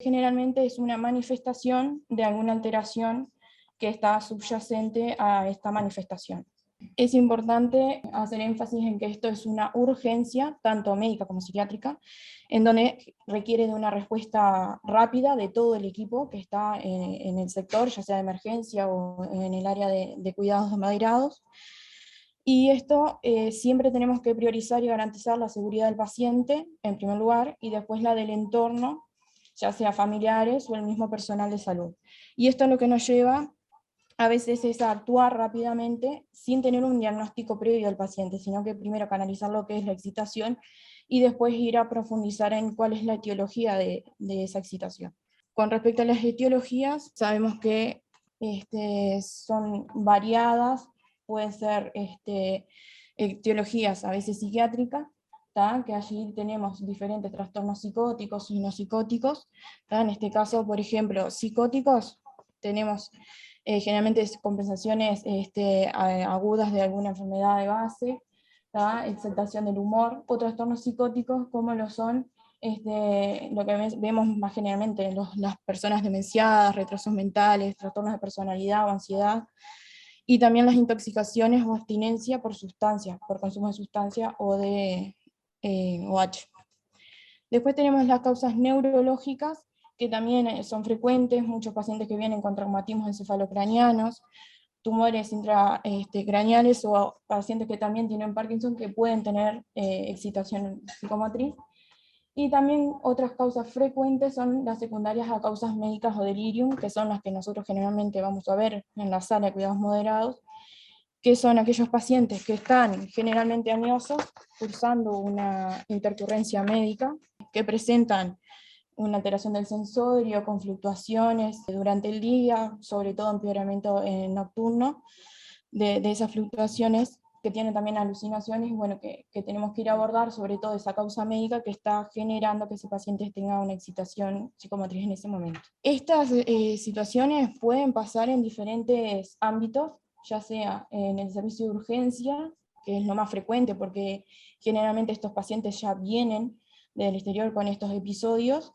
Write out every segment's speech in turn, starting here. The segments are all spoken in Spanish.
generalmente es una manifestación de alguna alteración que está subyacente a esta manifestación. Es importante hacer énfasis en que esto es una urgencia, tanto médica como psiquiátrica, en donde requiere de una respuesta rápida de todo el equipo que está en el sector, ya sea de emergencia o en el área de cuidados moderados. Y esto siempre tenemos que priorizar y garantizar la seguridad del paciente, en primer lugar, y después la del entorno, ya sea familiares o el mismo personal de salud. Y esto es lo que nos lleva a veces es actuar rápidamente sin tener un diagnóstico previo del paciente, sino que primero canalizar lo que es la excitación y después ir a profundizar en cuál es la etiología de esa excitación. Con respecto a las etiologías, sabemos que son variadas, pueden ser etiologías a veces psiquiátricas, que allí tenemos diferentes trastornos psicóticos y no psicóticos. En este caso, por ejemplo, psicóticos, tenemos generalmente compensaciones agudas de alguna enfermedad de base, exaltación del humor, o trastornos psicóticos como lo son lo que vemos más generalmente en las personas demenciadas, retrasos mentales, trastornos de personalidad o ansiedad, y también las intoxicaciones o abstinencia por sustancias, por consumo de sustancia o de OH. Después tenemos las causas neurológicas, que también son frecuentes, muchos pacientes que vienen con traumatismos encefalocranianos, tumores intracraneales o pacientes que también tienen Parkinson que pueden tener excitación psicomotriz. Y también otras causas frecuentes son las secundarias a causas médicas o delirium, que son las que nosotros generalmente vamos a ver en la sala de cuidados moderados, que son aquellos pacientes que están generalmente añosos, cursando una intercurrencia médica, que presentan una alteración del sensorio, con fluctuaciones durante el día, sobre todo empeoramiento nocturno de esas fluctuaciones, que tienen también alucinaciones, bueno, que tenemos que ir a abordar, sobre todo esa causa médica que está generando que ese paciente tenga una excitación psicomotriz en ese momento. Estas situaciones pueden pasar en diferentes ámbitos, ya sea en el servicio de urgencia, que es lo más frecuente porque generalmente estos pacientes ya vienen del exterior con estos episodios,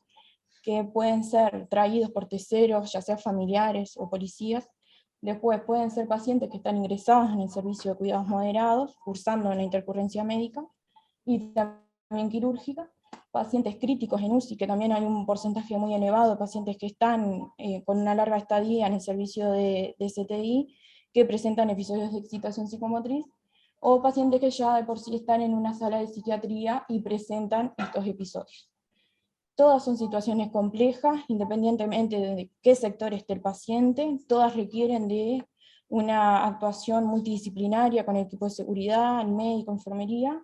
que pueden ser traídos por terceros, ya sea familiares o policías. Después pueden ser pacientes que están ingresados en el servicio de cuidados moderados, cursando la intercurrencia médica y también quirúrgica. Pacientes críticos en UCI, que también hay un porcentaje muy elevado de pacientes que están con una larga estadía en el servicio de CTI, que presentan episodios de excitación psicomotriz, o pacientes que ya de por sí están en una sala de psiquiatría y presentan estos episodios. Todas son situaciones complejas, independientemente de qué sector esté el paciente, todas requieren de una actuación multidisciplinaria con equipo de seguridad, médico, enfermería.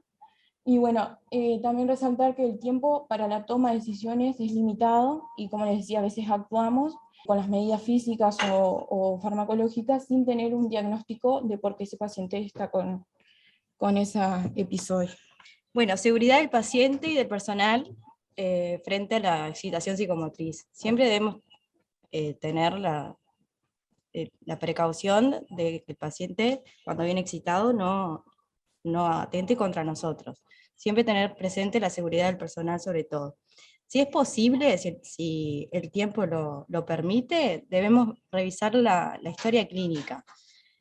Y bueno, también resaltar que el tiempo para la toma de decisiones es limitado y, como les decía, a veces actuamos con las medidas físicas o farmacológicas sin tener un diagnóstico de por qué ese paciente está con ese episodio. Bueno, seguridad del paciente y del personal frente a la excitación psicomotriz. Siempre debemos tener la precaución de que el paciente, cuando viene excitado, no atente contra nosotros. Siempre tener presente la seguridad del personal sobre todo. Si es posible, si el tiempo lo permite, debemos revisar la historia clínica.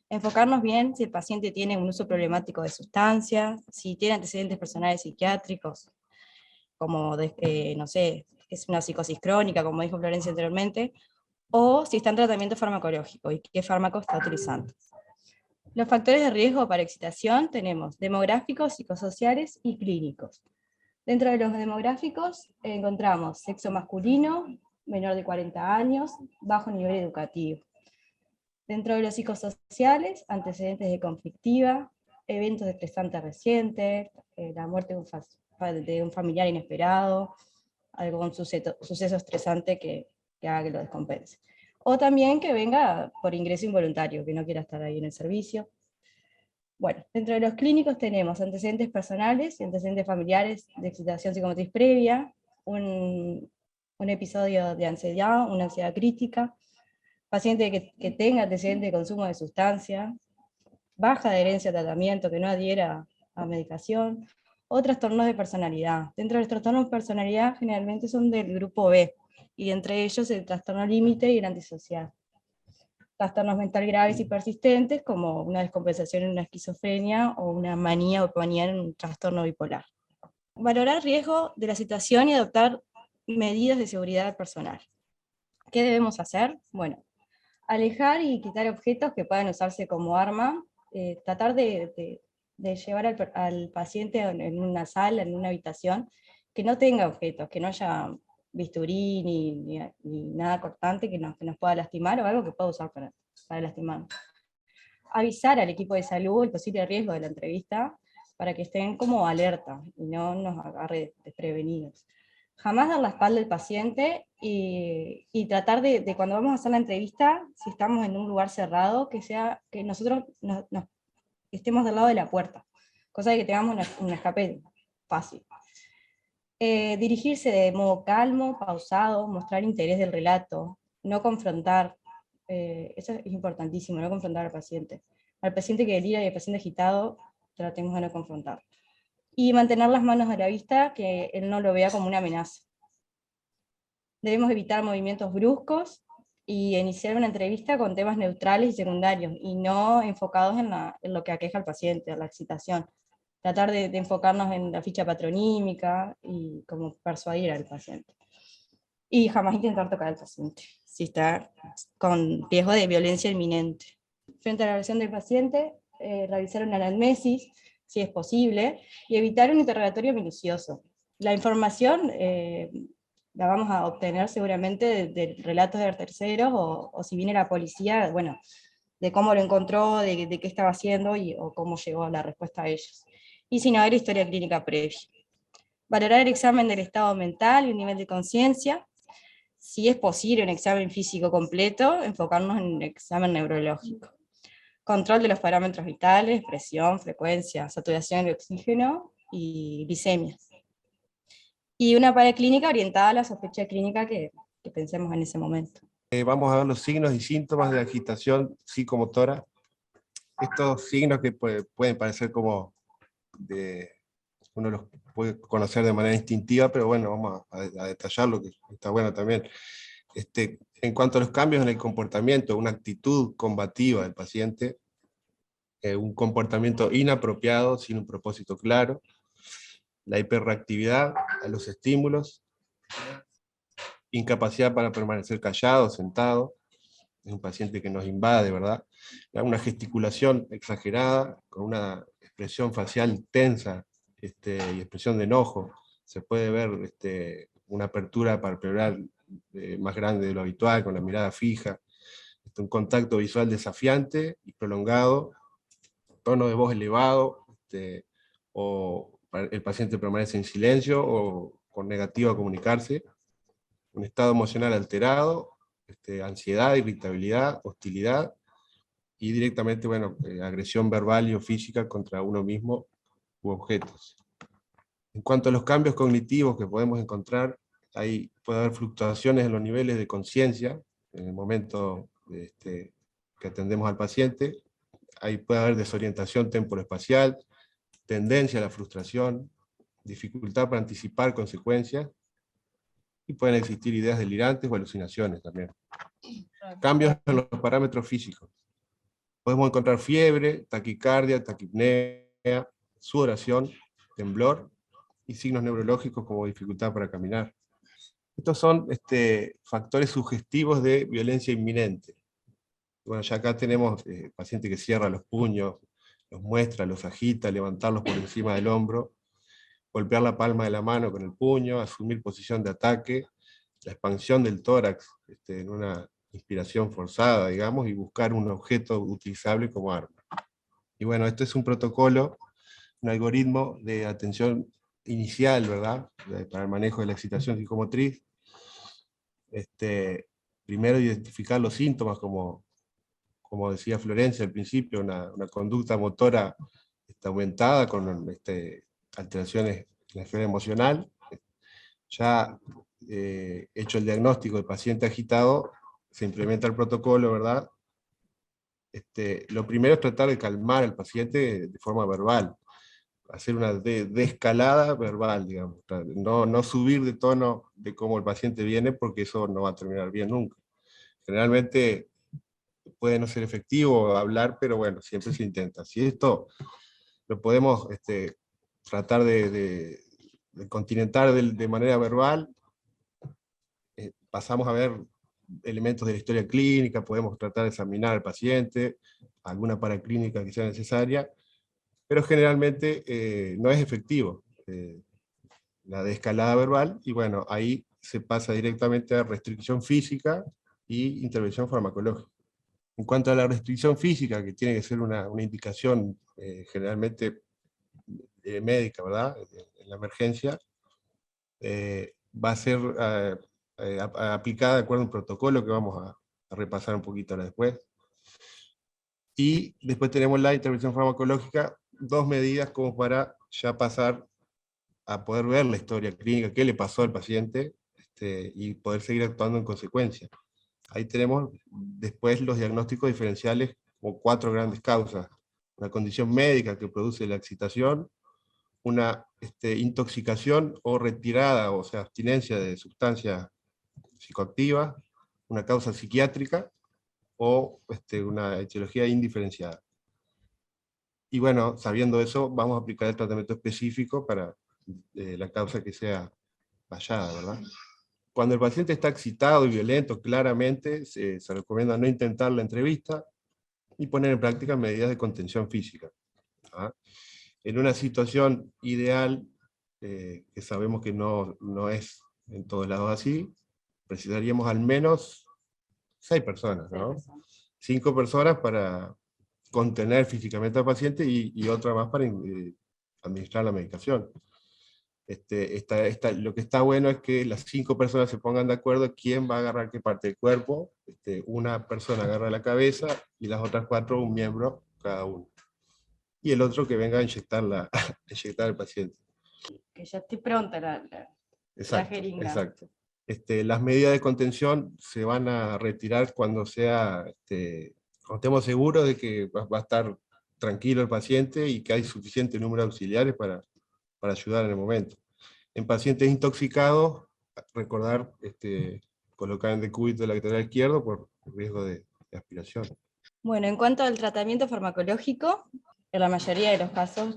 Enfocarnos bien si el paciente tiene un uso problemático de sustancias, si tiene antecedentes personales psiquiátricos, como, no sé, es una psicosis crónica, como dijo Florencia anteriormente, o si está en tratamiento farmacológico y qué fármaco está utilizando. Los factores de riesgo para excitación tenemos demográficos, psicosociales y clínicos. Dentro de los demográficos encontramos sexo masculino, menor de 40 años, bajo nivel educativo. Dentro de los psicosociales, antecedentes de conflictiva, eventos estresantes recientes, la muerte de un familiar inesperado, algún suceso estresante que haga que lo descompense. O también que venga por ingreso involuntario, que no quiera estar ahí en el servicio. Bueno, dentro de los clínicos tenemos antecedentes personales y antecedentes familiares de excitación psicomotriz previa, un episodio de ansiedad, una ansiedad crítica, paciente que tenga antecedentes de consumo de sustancias, baja adherencia a tratamiento, que no adhiera a medicación, o trastornos de personalidad. Dentro de los trastornos de personalidad generalmente son del grupo B, y entre ellos el trastorno límite y el antisocial. Trastornos mental graves y persistentes, como una descompensación en una esquizofrenia o una manía o epifanía en un trastorno bipolar. Valorar riesgo de la situación y adoptar medidas de seguridad personal. ¿Qué debemos hacer? Bueno, alejar y quitar objetos que puedan usarse como arma, tratar de llevar al paciente en una sala, en una habitación, que no tenga objetos, que no haya bisturí ni nada cortante que nos pueda lastimar, o algo que pueda usar para lastimar. Avisar al equipo de salud el posible riesgo de la entrevista, para que estén como alerta y no nos agarre desprevenidos. Jamás dar la espalda al paciente y tratar de cuando vamos a hacer la entrevista, si estamos en un lugar cerrado, que nosotros estemos del lado de la puerta, cosa de que tengamos un escape fácil. Dirigirse de modo calmo, pausado, mostrar interés del relato, no confrontar, eso es importantísimo, no confrontar al paciente. Al paciente que delira y al paciente agitado, tratemos de no confrontar. Y mantener las manos a la vista, que él no lo vea como una amenaza. Debemos evitar movimientos bruscos y iniciar una entrevista con temas neutrales y secundarios, y no enfocados en lo que aqueja al paciente, en la excitación. Tratar de enfocarnos en la ficha patronímica y como persuadir al paciente. Y jamás intentar tocar al paciente, si está con riesgo de violencia inminente. Frente a la agresión del paciente, realizar una anamnesis, si es posible, y evitar un interrogatorio minucioso. La información la vamos a obtener seguramente de relatos de terceros, o si viene la policía, bueno, de cómo lo encontró, de qué estaba haciendo, o cómo llegó a la respuesta a ellos. Y si no, hay historia clínica previa. Valorar el examen del estado mental y el nivel de conciencia. Si es posible un examen físico completo, enfocarnos en el examen neurológico. Control de los parámetros vitales, presión, frecuencia, saturación de oxígeno y glicemia. Y una paraclínica orientada a la sospecha clínica que pensemos en ese momento. Vamos a ver los signos y síntomas de agitación psicomotora. Estos signos que pueden parecer como uno los puede conocer de manera instintiva, pero bueno, vamos a detallarlo, que está bueno también. En cuanto a los cambios en el comportamiento, una actitud combativa del paciente, un comportamiento inapropiado sin un propósito claro, la hiperreactividad a los estímulos, incapacidad para permanecer callado, sentado, es un paciente que nos invade, ¿verdad? Una gesticulación exagerada, con una expresión facial tensa y expresión de enojo. Se puede ver una apertura palpebral más grande de lo habitual, con la mirada fija, un contacto visual desafiante y prolongado, tono de voz elevado, o el paciente permanece en silencio o con negativo a comunicarse, un estado emocional alterado, ansiedad, irritabilidad, hostilidad, y directamente, bueno, agresión verbal y o física contra uno mismo u objetos. En cuanto a los cambios cognitivos que podemos encontrar, ahí puede haber fluctuaciones en los niveles de conciencia en el momento que atendemos al paciente. Ahí puede haber desorientación temporoespacial, tendencia a la frustración, dificultad para anticipar consecuencias, y pueden existir ideas delirantes o alucinaciones también. Cambios en los parámetros físicos. Podemos encontrar fiebre, taquicardia, taquipnea, sudoración, temblor y signos neurológicos como dificultad para caminar. Estos son factores sugestivos de violencia inminente. Bueno, ya acá tenemos paciente que cierra los puños, los muestra, los agita, levantarlos por encima del hombro, golpear la palma de la mano con el puño, asumir posición de ataque, la expansión del tórax en una inspiración forzada, digamos, y buscar un objeto utilizable como arma. Y bueno, esto es un protocolo, un algoritmo de atención inicial, ¿verdad? Para el manejo de la excitación psicomotriz. Primero identificar los síntomas, como decía Florencia al principio, una conducta motora aumentada con alteraciones en la esfera emocional. Ya hecho el diagnóstico del paciente agitado, se implementa el protocolo, ¿verdad? Lo primero es tratar de calmar al paciente de forma verbal. hacer una descalada verbal, digamos, no subir de tono de cómo el paciente viene, porque eso no va a terminar bien nunca. Generalmente puede no ser efectivo hablar, pero bueno, siempre se intenta. Si esto lo podemos tratar de continentar de manera verbal, pasamos a ver elementos de la historia clínica, podemos tratar de examinar al paciente, alguna paraclínica que sea necesaria, pero generalmente no es efectivo la desescalada verbal, y bueno, ahí se pasa directamente a restricción física y intervención farmacológica. En cuanto a la restricción física, que tiene que ser una indicación generalmente médica, ¿verdad? En la emergencia, va a ser aplicada de acuerdo a un protocolo que vamos a repasar un poquito ahora después. Y después tenemos la intervención farmacológica, 2 medidas como para ya pasar a poder ver la historia clínica, qué le pasó al paciente, y poder seguir actuando en consecuencia. Ahí tenemos después los diagnósticos diferenciales como 4 grandes causas. Una condición médica que produce la excitación, una intoxicación o retirada, o sea, abstinencia de sustancias psicoactivas, una causa psiquiátrica o una etiología indiferenciada. Y bueno, sabiendo eso, vamos a aplicar el tratamiento específico para la causa que sea fallada, ¿verdad? Cuando el paciente está excitado y violento, claramente se recomienda no intentar la entrevista y poner en práctica medidas de contención física. ¿Ah? En una situación ideal, que sabemos que no es en todos lados así, precisaríamos al menos 6 personas, ¿no? 5 personas para contener físicamente al paciente y otra más para administrar la medicación. Lo que está bueno es que las 5 personas se pongan de acuerdo quién va a agarrar qué parte del cuerpo. Una persona agarra la cabeza y las otras 4 un miembro cada uno. Y el otro que venga a inyectar al paciente. Que ya esté pronta la Exacto, jeringa. exacto. Las medidas de contención se van a retirar cuando cuando estemos seguros de que va a estar tranquilo el paciente y que hay suficiente número de auxiliares para ayudar en el momento. En pacientes intoxicados, recordar colocar en decúbito lateral izquierdo por riesgo de aspiración. Bueno, en cuanto al tratamiento farmacológico, en la mayoría de los casos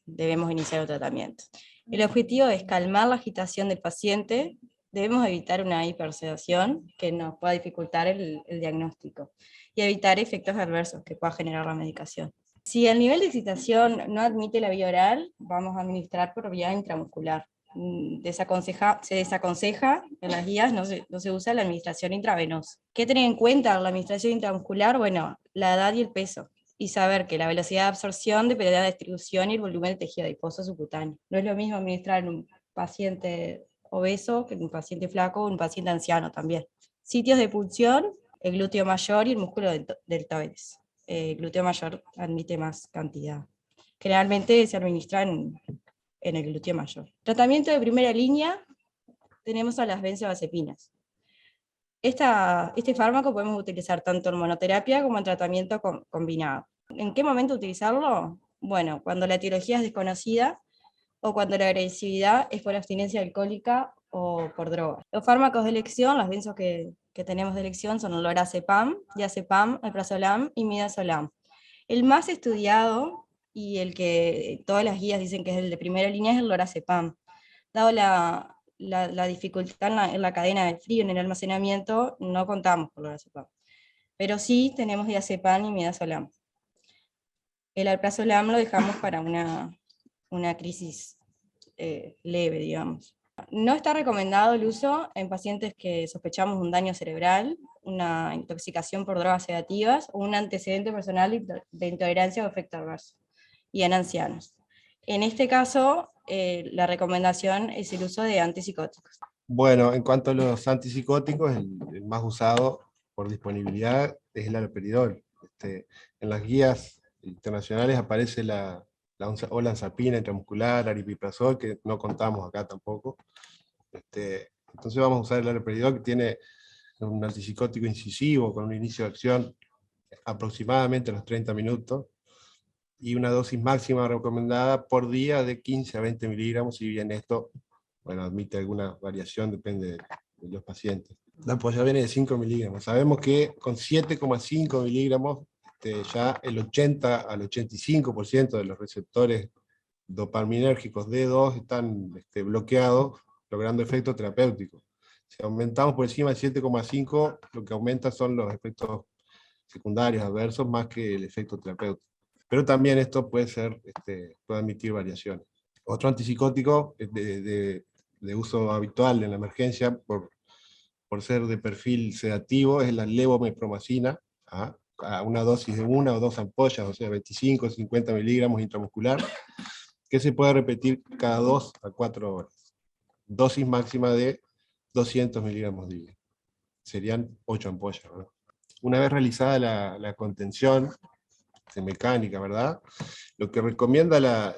debemos iniciar el tratamiento. El objetivo es calmar la agitación del paciente, debemos evitar una hipersedación que nos pueda dificultar el diagnóstico y evitar efectos adversos que pueda generar la medicación. Si el nivel de excitación no admite la vía oral, vamos a administrar por vía intramuscular. Se desaconseja en las guías, no se usa la administración intravenosa. ¿Qué tener en cuenta la administración intramuscular? Bueno, la edad y el peso, y saber que la velocidad de absorción depende de la distribución y el volumen del tejido adiposo subcutáneo. No es lo mismo administrar en un paciente obeso que en un paciente flaco o un paciente anciano también. Sitios de punción, el glúteo mayor y el músculo deltoides. El glúteo mayor admite más cantidad. Generalmente se administra en el glúteo mayor. Tratamiento de primera línea, tenemos a las benzodiazepinas. Este fármaco podemos utilizar tanto en monoterapia como en tratamiento combinado. ¿En qué momento utilizarlo? Bueno, cuando la etiología es desconocida o cuando la agresividad es por abstinencia alcohólica o por drogas. Los fármacos de elección, las benzos que tenemos de elección son el lorazepam, diazepam, alprazolam y midazolam. El más estudiado y el que todas las guías dicen que es el de primera línea es el lorazepam. Dado la dificultad en la cadena del frío, en el almacenamiento, no contamos con lorazepam. Pero sí tenemos diazepam y midazolam. El alprazolam lo dejamos para una crisis leve, digamos. No está recomendado el uso en pacientes que sospechamos un daño cerebral, una intoxicación por drogas sedativas o un antecedente personal de intolerancia o efecto adverso, y en ancianos. En este caso, la recomendación es el uso de antipsicóticos. Bueno, en cuanto a los antipsicóticos, el más usado por disponibilidad es el haloperidol. En las guías internacionales aparece la olanzapina intramuscular, aripiprazol, que no contamos acá tampoco. Entonces vamos a usar el haloperidol, que tiene un antipsicótico incisivo con un inicio de acción aproximadamente a los 30 minutos. y una dosis máxima recomendada por día de 15 a 20 miligramos, si bien esto, bueno, admite alguna variación, depende de los pacientes. La ampolla viene de 5 miligramos. Sabemos que con 7,5 miligramos ya el 80 al 85% de los receptores dopaminérgicos D2 están bloqueados, logrando efecto terapéutico. Si aumentamos por encima de 7,5, lo que aumenta son los efectos secundarios adversos más que el efecto terapéutico. Pero también esto puede admitir variaciones. Otro antipsicótico de uso habitual en la emergencia, por ser de perfil sedativo, es la levomepromacina, a una dosis de 1 o 2 ampollas, o sea, 25 o 50 miligramos intramuscular, que se puede repetir cada 2 a 4 horas. Dosis máxima de 200 miligramos día. Serían 8 ampollas, ¿verdad? Una vez realizada la contención mecánica, ¿verdad? Lo que recomienda la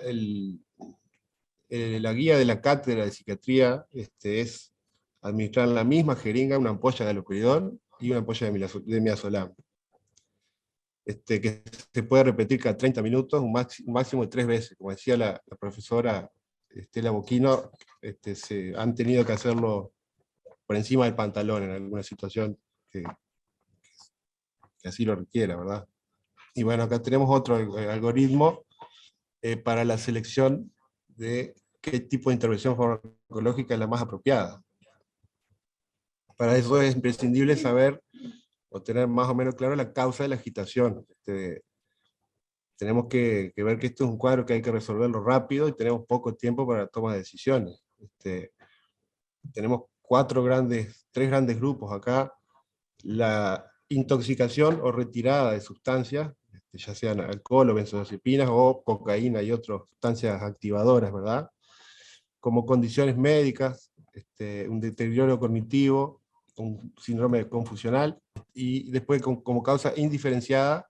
guía de la cátedra de psiquiatría es administrar en la misma jeringa una ampolla de haloperidol y una ampolla de midazolam. Que se puede repetir cada 30 minutos, un máximo de 3 veces. Como decía la profesora Estela Boquino, se han tenido que hacerlo por encima del pantalón en alguna situación que así lo requiera, ¿verdad? Y bueno, acá tenemos otro algoritmo para la selección de qué tipo de intervención farmacológica es la más apropiada. Para eso es imprescindible saber o tener más o menos claro la causa de la agitación. Tenemos que ver que esto es un cuadro que hay que resolverlo rápido y tenemos poco tiempo para la toma de decisiones. Tenemos 3 grandes grupos acá. La intoxicación o retirada de sustancias, ya sean alcohol o benzodiazepinas o cocaína y otras sustancias activadoras, ¿verdad? Como condiciones médicas, un deterioro cognitivo, un síndrome confusional, y después como causa indiferenciada,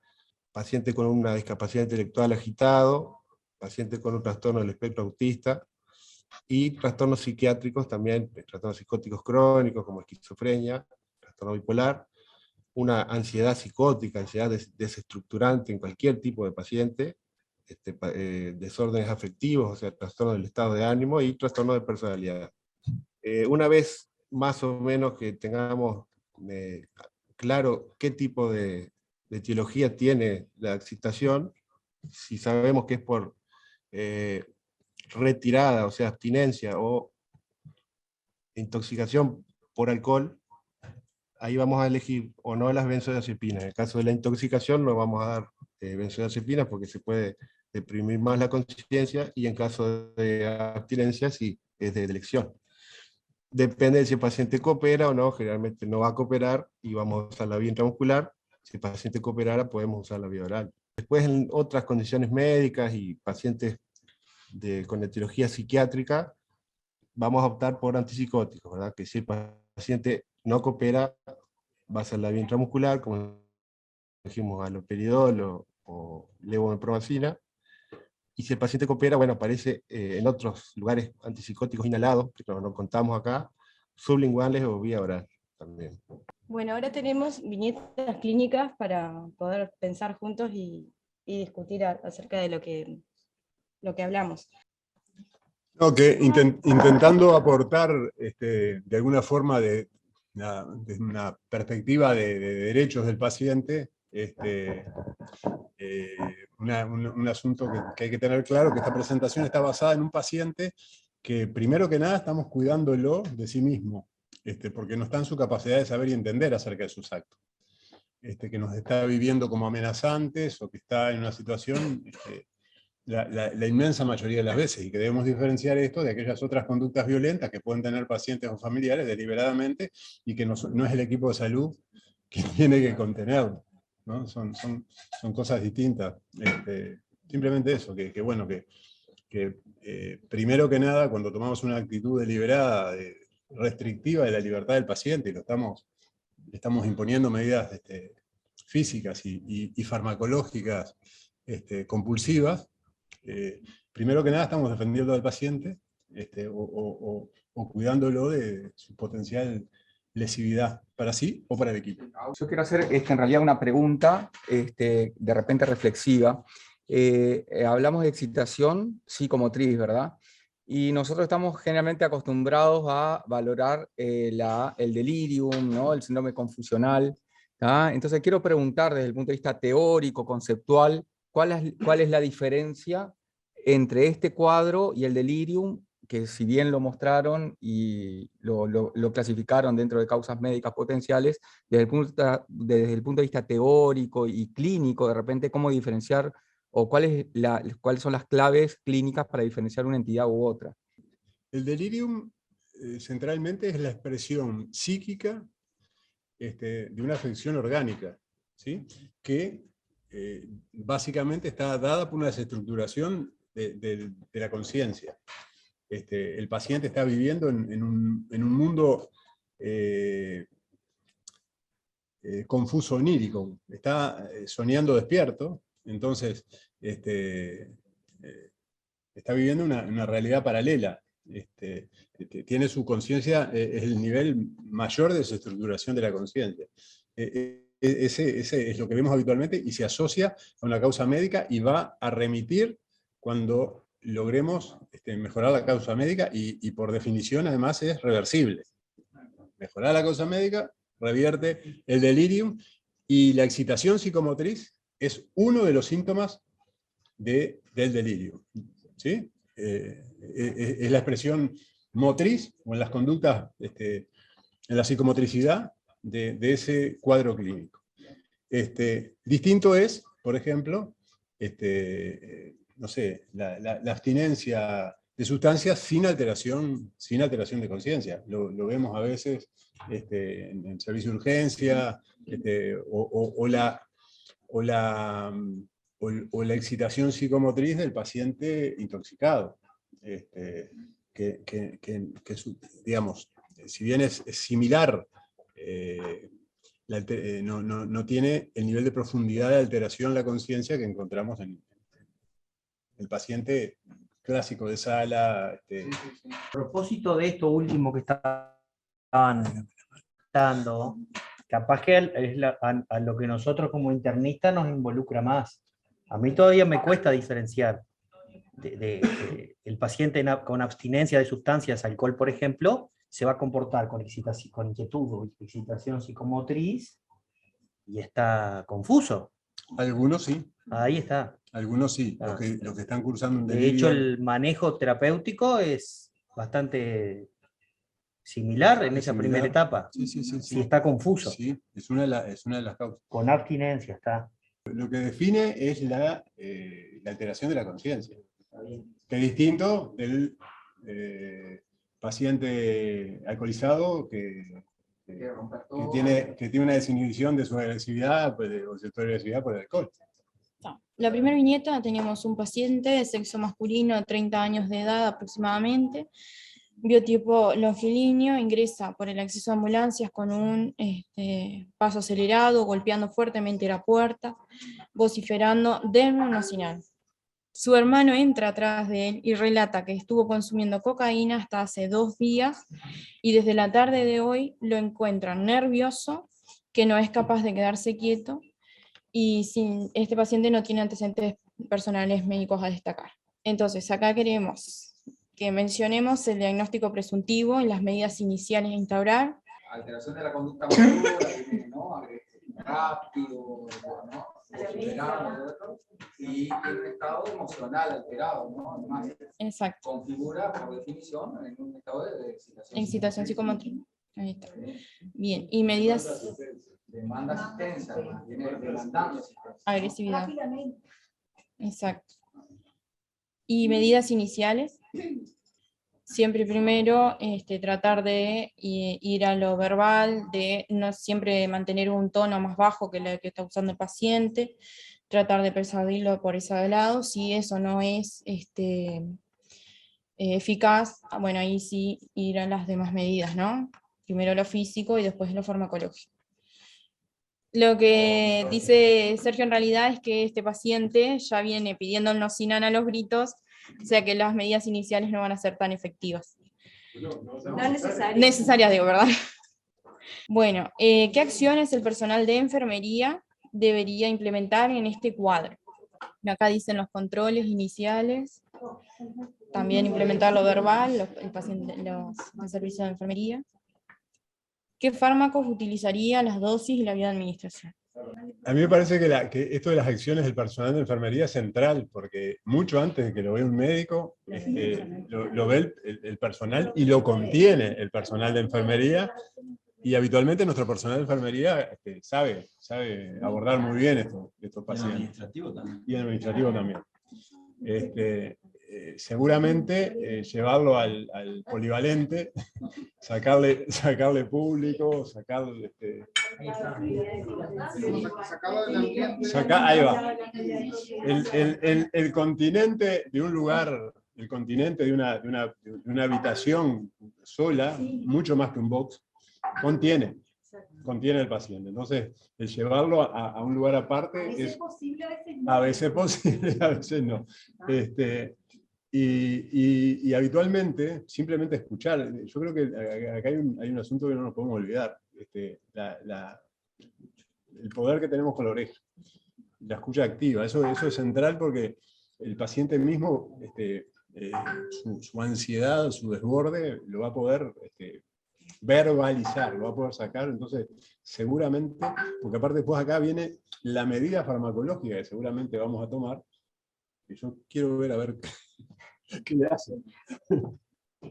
paciente con una discapacidad intelectual agitado, paciente con un trastorno del espectro autista, y trastornos psiquiátricos también, trastornos psicóticos crónicos como esquizofrenia, trastorno bipolar, una ansiedad psicótica, ansiedad desestructurante en cualquier tipo de paciente, desórdenes afectivos, o sea, trastorno del estado de ánimo y trastorno de personalidad. Una vez más o menos que tengamos claro qué tipo de etiología tiene la excitación, si sabemos que es por retirada, o sea, abstinencia o intoxicación por alcohol, ahí vamos a elegir o no las benzodiazepinas. En el caso de la intoxicación no vamos a dar benzodiazepinas porque se puede deprimir más la conciencia, y en caso de abstinencia sí, es de elección. Depende de si el paciente coopera o no, generalmente no va a cooperar y vamos a usar la vía intramuscular. Si el paciente cooperara, podemos usar la vía oral. Después, en otras condiciones médicas y pacientes con etiología psiquiátrica, vamos a optar por antipsicóticos, ¿verdad? Que si el paciente no coopera, va a ser la vía intramuscular, como dijimos, haloperidol o levomepromacina. Y si el paciente coopera, bueno, aparece en otros lugares antipsicóticos inhalados, que no contamos acá, sublinguales o vía oral también. Bueno, ahora tenemos viñetas clínicas para poder pensar juntos y discutir acerca de lo que hablamos. No, que intentando aportar de alguna forma de una perspectiva de derechos del paciente, un asunto que hay que tener claro, que esta presentación está basada en un paciente que primero que nada estamos cuidándolo de sí mismo, porque no está en su capacidad de saber y entender acerca de sus actos, que nos está viviendo como amenazantes o que está en una situación la inmensa mayoría de las veces, y que debemos diferenciar esto de aquellas otras conductas violentas que pueden tener pacientes o familiares deliberadamente, y que no es el equipo de salud que tiene que contenerlo, ¿no? Son cosas distintas. Simplemente eso, que primero que nada, cuando tomamos una actitud deliberada, restrictiva de la libertad del paciente, y le estamos imponiendo medidas físicas y farmacológicas compulsivas, primero que nada estamos defendiendo al paciente o cuidándolo de su potencial lesividad para sí o para el equipo. Yo quiero hacer en realidad una pregunta de repente reflexiva. hablamos de excitación psicomotriz, ¿verdad? Y nosotros estamos generalmente acostumbrados a valorar el delirium, ¿no? El síndrome confusional. ¿Tá? Entonces quiero preguntar desde el punto de vista teórico, conceptual, ¿cuál es la diferencia entre este cuadro y el delirium, que si bien lo mostraron y lo clasificaron dentro de causas médicas potenciales, desde el punto de vista teórico y clínico, de repente, cómo diferenciar o cuáles son las claves clínicas para diferenciar una entidad u otra? El delirium centralmente es la expresión psíquica de una afección orgánica, ¿sí? Que básicamente está dada por una desestructuración de la conciencia. El paciente está viviendo en un mundo confuso onírico, está soñando despierto, entonces está viviendo una realidad paralela. Tiene su conciencia, es el nivel mayor de desestructuración de la conciencia. Ese es lo que vemos habitualmente y se asocia a una causa médica y va a remitir cuando logremos mejorar la causa médica y por definición además es reversible. Mejorar la causa médica revierte el delirium y la excitación psicomotriz es uno de los síntomas del delirio, ¿sí? Es la expresión motriz o en las conductas, en la psicomotricidad de ese cuadro clínico. Distinto es, por ejemplo, no sé, la abstinencia de sustancias sin alteración de conciencia. Lo vemos a veces en el servicio de urgencia, o la excitación psicomotriz del paciente intoxicado, digamos, si bien es similar, no tiene el nivel de profundidad de alteración de la conciencia que encontramos en el paciente clásico de sala. A propósito de esto último que estaban dando, capaz que a lo que nosotros como internistas nos involucra más. A mí todavía me cuesta diferenciar el paciente con abstinencia de sustancias, alcohol por ejemplo, se va a comportar con inquietud o excitación psicomotriz y está confuso. Algunos sí. Ahí está. Algunos sí, los que están cursando un delirio. De hecho, el manejo terapéutico es bastante similar en esa primera etapa. Sí, está confuso. Sí, es una de las causas. Con abstinencia está. Lo que define es la alteración de la conciencia, que es distinto del paciente alcoholizado que tiene una desinhibición de su agresividad o de su agresividad por el alcohol. La primera viñeta teníamos un paciente de sexo masculino de 30 años de edad aproximadamente, biotipo longilíneo, ingresa por el acceso a ambulancias con un paso acelerado, golpeando fuertemente la puerta, vociferando "denme una señal". Su hermano entra atrás de él y relata que estuvo consumiendo cocaína hasta hace 2 días y desde la tarde de hoy lo encuentran nervioso, que no es capaz de quedarse quieto, y este paciente no tiene antecedentes personales médicos a destacar. Entonces, acá queremos que mencionemos el diagnóstico presuntivo y las medidas iniciales a instaurar. Alteración de la conducta motora, ¿no? Rápido, ¿no? Y un estado emocional alterado, ¿no? Además, exacto. Configura, por definición, en un estado de excitación psicomotriz. Ahí está. Bien, y medidas... Demanda asistencia, viene demandando asistencia. Agresividad. Exacto. Y medidas iniciales. Siempre primero tratar de ir a lo verbal, de no siempre mantener un tono más bajo que el que está usando el paciente, tratar de persuadirlo por ese lado. Si eso no es eficaz, bueno, ahí sí ir a las demás medidas, ¿no? Primero lo físico y después lo farmacológico. Lo que dice Sergio en realidad es que este paciente ya viene pidiendo el Nocinan a los gritos, o sea que las medidas iniciales no van a ser tan efectivas. No necesarias. Necesarias, digo, ¿verdad? Bueno, ¿qué acciones el personal de enfermería debería implementar en este cuadro? Acá dicen los controles iniciales, también implementar lo verbal, el servicio de enfermería. ¿Qué fármacos utilizaría, las dosis y la vía de administración? A mí me parece que esto de las acciones del personal de enfermería es central, porque mucho antes de que lo vea un médico, lo ve el personal y lo contiene el personal de enfermería, y habitualmente nuestro personal de enfermería sabe abordar muy bien estos pacientes. Y el administrativo también. Y el administrativo también. Seguramente llevarlo al polivalente, sacarle público, sacarle... ahí va. El continente de un lugar, el continente de una habitación sola, mucho más que un box, contiene el paciente. Entonces, el llevarlo a un lugar aparte es a veces posible, a veces no. Y habitualmente, simplemente escuchar. Yo creo que acá hay un asunto que no nos podemos olvidar. El poder que tenemos con la oreja. La escucha activa. Eso es central porque el paciente mismo, su ansiedad, su desborde, lo va a poder verbalizar, lo va a poder sacar. Entonces, seguramente, porque aparte después acá viene la medida farmacológica que seguramente vamos a tomar, y yo quiero ver a ver qué le hacen.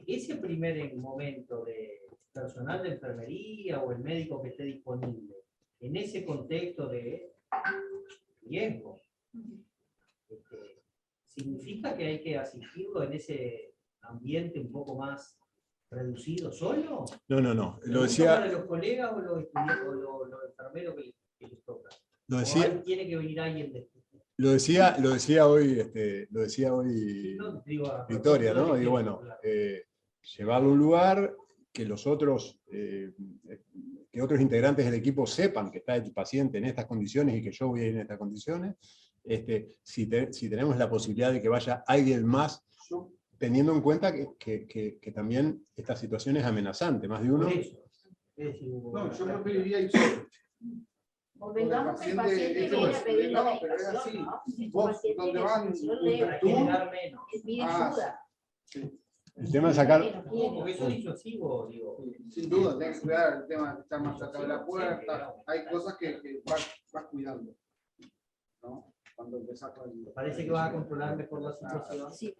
Ese primer momento de personal de enfermería o el médico que esté disponible, en ese contexto de riesgo, ¿significa que hay que asistirlo en ese ambiente un poco más reducido solo? No. Lo decía... ¿Para los colegas o los estudiantes o los enfermeros que les toca? Lo decía... ¿O tiene que venir alguien de... Lo decía hoy Victoria, ¿no? Y bueno, llevarlo a un lugar que los otros, que otros integrantes del equipo sepan que está el paciente en estas condiciones y que yo voy a ir en estas condiciones. Si tenemos la posibilidad de que vaya alguien más, teniendo en cuenta que también esta situación es amenazante, más de uno. No, yo preferiría ir solo. O vengamos el paciente viene a pedir la medicación, ¿no? Vos, ¿dónde van? Pide ayuda. El tema es sacar... Porque eso es disuasivo, digo. Sin duda, tenés que cuidar el tema de estar más cerca de la puerta. Hay cosas que vas cuidando, ¿no? Cuando empezás con el... Parece que vas a controlar mejor la situación. Sí.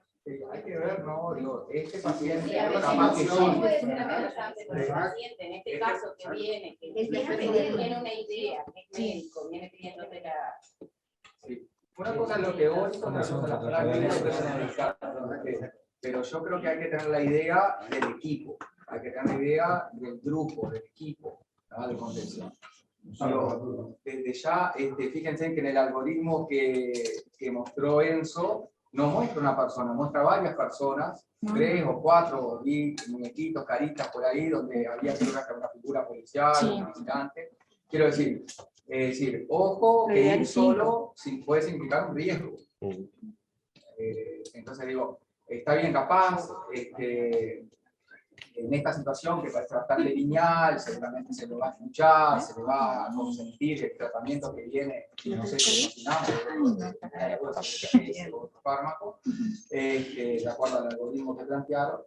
Hay que ver, ¿no? Este paciente... Sí, a veces no puede ser amenazante para el paciente, en este caso que viene, que tiene una idea, que es médico, viene pidiéndote la... Sí. Una cosa es lo teórico, otra cosa es la práctica, personalizar. Pero yo creo que hay que tener la idea del equipo, hay que tener la idea del grupo, del equipo, ¿no? De contención. Desde ya, fíjense que en el algoritmo que mostró Enzo, no muestra una persona, muestra varias personas, 3 o 4 muñequitos, caritas por ahí, donde había una figura policial, un vigilante. Quiero decir, ojo, que ir solo puede significar un riesgo. Entonces digo, está bien capaz, en esta situación que va a tratar de lineal, seguramente se lo va a escuchar, se le va a consentir el tratamiento que viene, no sé si otro fármaco, de acuerdo al algoritmo que plantearon.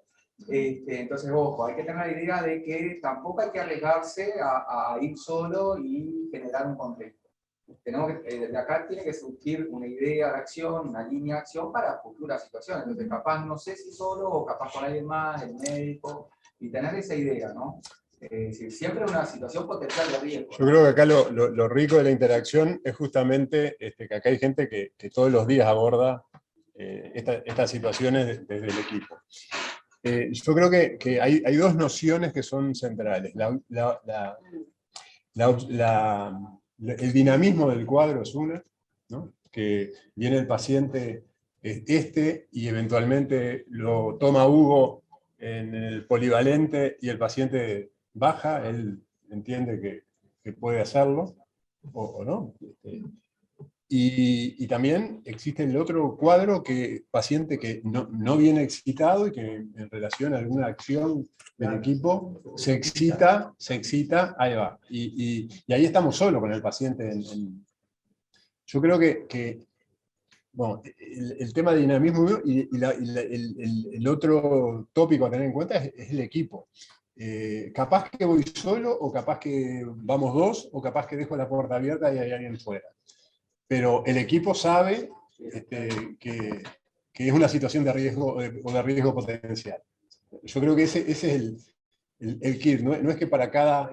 Entonces, ojo, hay que tener la idea de que tampoco hay que arriesgarse a ir solo y generar un contexto. Tenemos que, desde acá tiene que surgir una idea de acción, una línea de acción para futuras situaciones. Entonces, capaz, no sé si solo o capaz con alguien más, el médico, y tener esa idea, ¿no? Siempre una situación potencial de riesgo. Yo creo que acá lo rico de la interacción es justamente que acá hay gente que todos los días aborda estas situaciones desde el equipo. Yo creo que hay dos nociones que son centrales. El dinamismo del cuadro es una, ¿no? Que viene el paciente y eventualmente lo toma Hugo en el polivalente y el paciente baja, él entiende que puede hacerlo, o no. Y también existe el otro cuadro, paciente que no viene excitado y que en relación a alguna acción del equipo se excita, ahí va. Y ahí estamos solos con el paciente. Yo creo que Bueno, el tema de dinamismo y el otro tópico a tener en cuenta es el equipo. Capaz que voy solo, o capaz que vamos dos, o capaz que dejo la puerta abierta y hay alguien fuera. Pero el equipo sabe que es una situación de riesgo o de riesgo potencial. Yo creo que ese es el kit. No es que para cada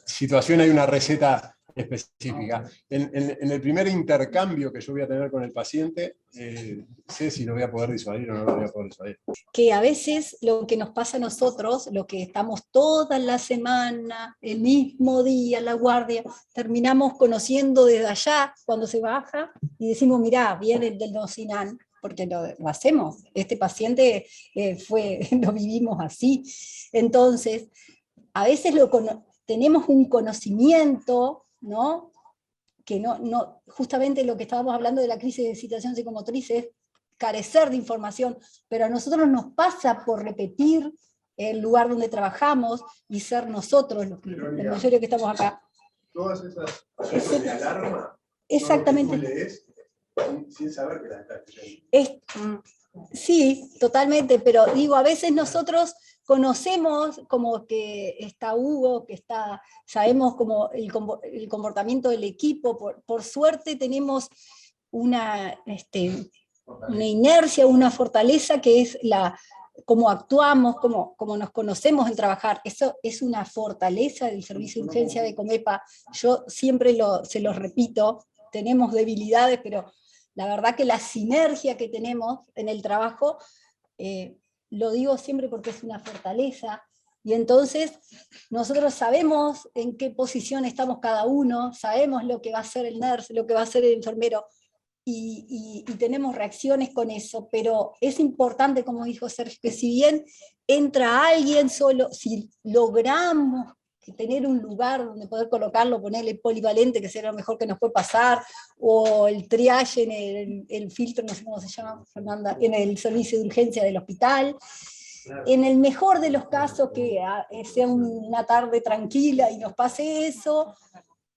situación hay una receta específica. En el primer intercambio que yo voy a tener con el paciente, sé si lo voy a poder disuadir o no lo voy a poder disuadir. Que a veces lo que nos pasa a nosotros, lo que estamos toda la semana, el mismo día, la guardia, terminamos conociendo desde allá cuando se baja y decimos, mirá, viene el del Nocinan, porque lo hacemos. Este paciente lo vivimos así. Entonces, a veces tenemos un conocimiento, ¿no? Que justamente lo que estábamos hablando de la crisis de situación psicomotriz es carecer de información, pero a nosotros nos pasa por repetir el lugar donde trabajamos y ser nosotros los mayores que estamos acá. Todas esas cosas de alarma, exactamente. Tú lees sin saber que las estás. Sí, totalmente, pero digo, a veces nosotros conocemos como que está Hugo, sabemos como el comportamiento del equipo, por suerte tenemos una inercia, una fortaleza que es cómo actuamos, cómo nos conocemos en trabajar. Eso es una fortaleza del servicio de urgencia de Comepa. Yo siempre se los repito, tenemos debilidades, pero la verdad que la sinergia que tenemos en el trabajo, lo digo siempre porque es una fortaleza, y entonces nosotros sabemos en qué posición estamos cada uno, sabemos lo que va a hacer el nurse, lo que va a hacer el enfermero, y tenemos reacciones con eso, pero es importante, como dijo Sergio, que si bien entra alguien solo, si logramos tener un lugar donde poder colocarlo, ponerle polivalente, que sea lo mejor que nos puede pasar, o el triage en el filtro, no sé cómo se llama, Fernanda, en el servicio de urgencia del hospital. En el mejor de los casos, que sea una tarde tranquila y nos pase eso,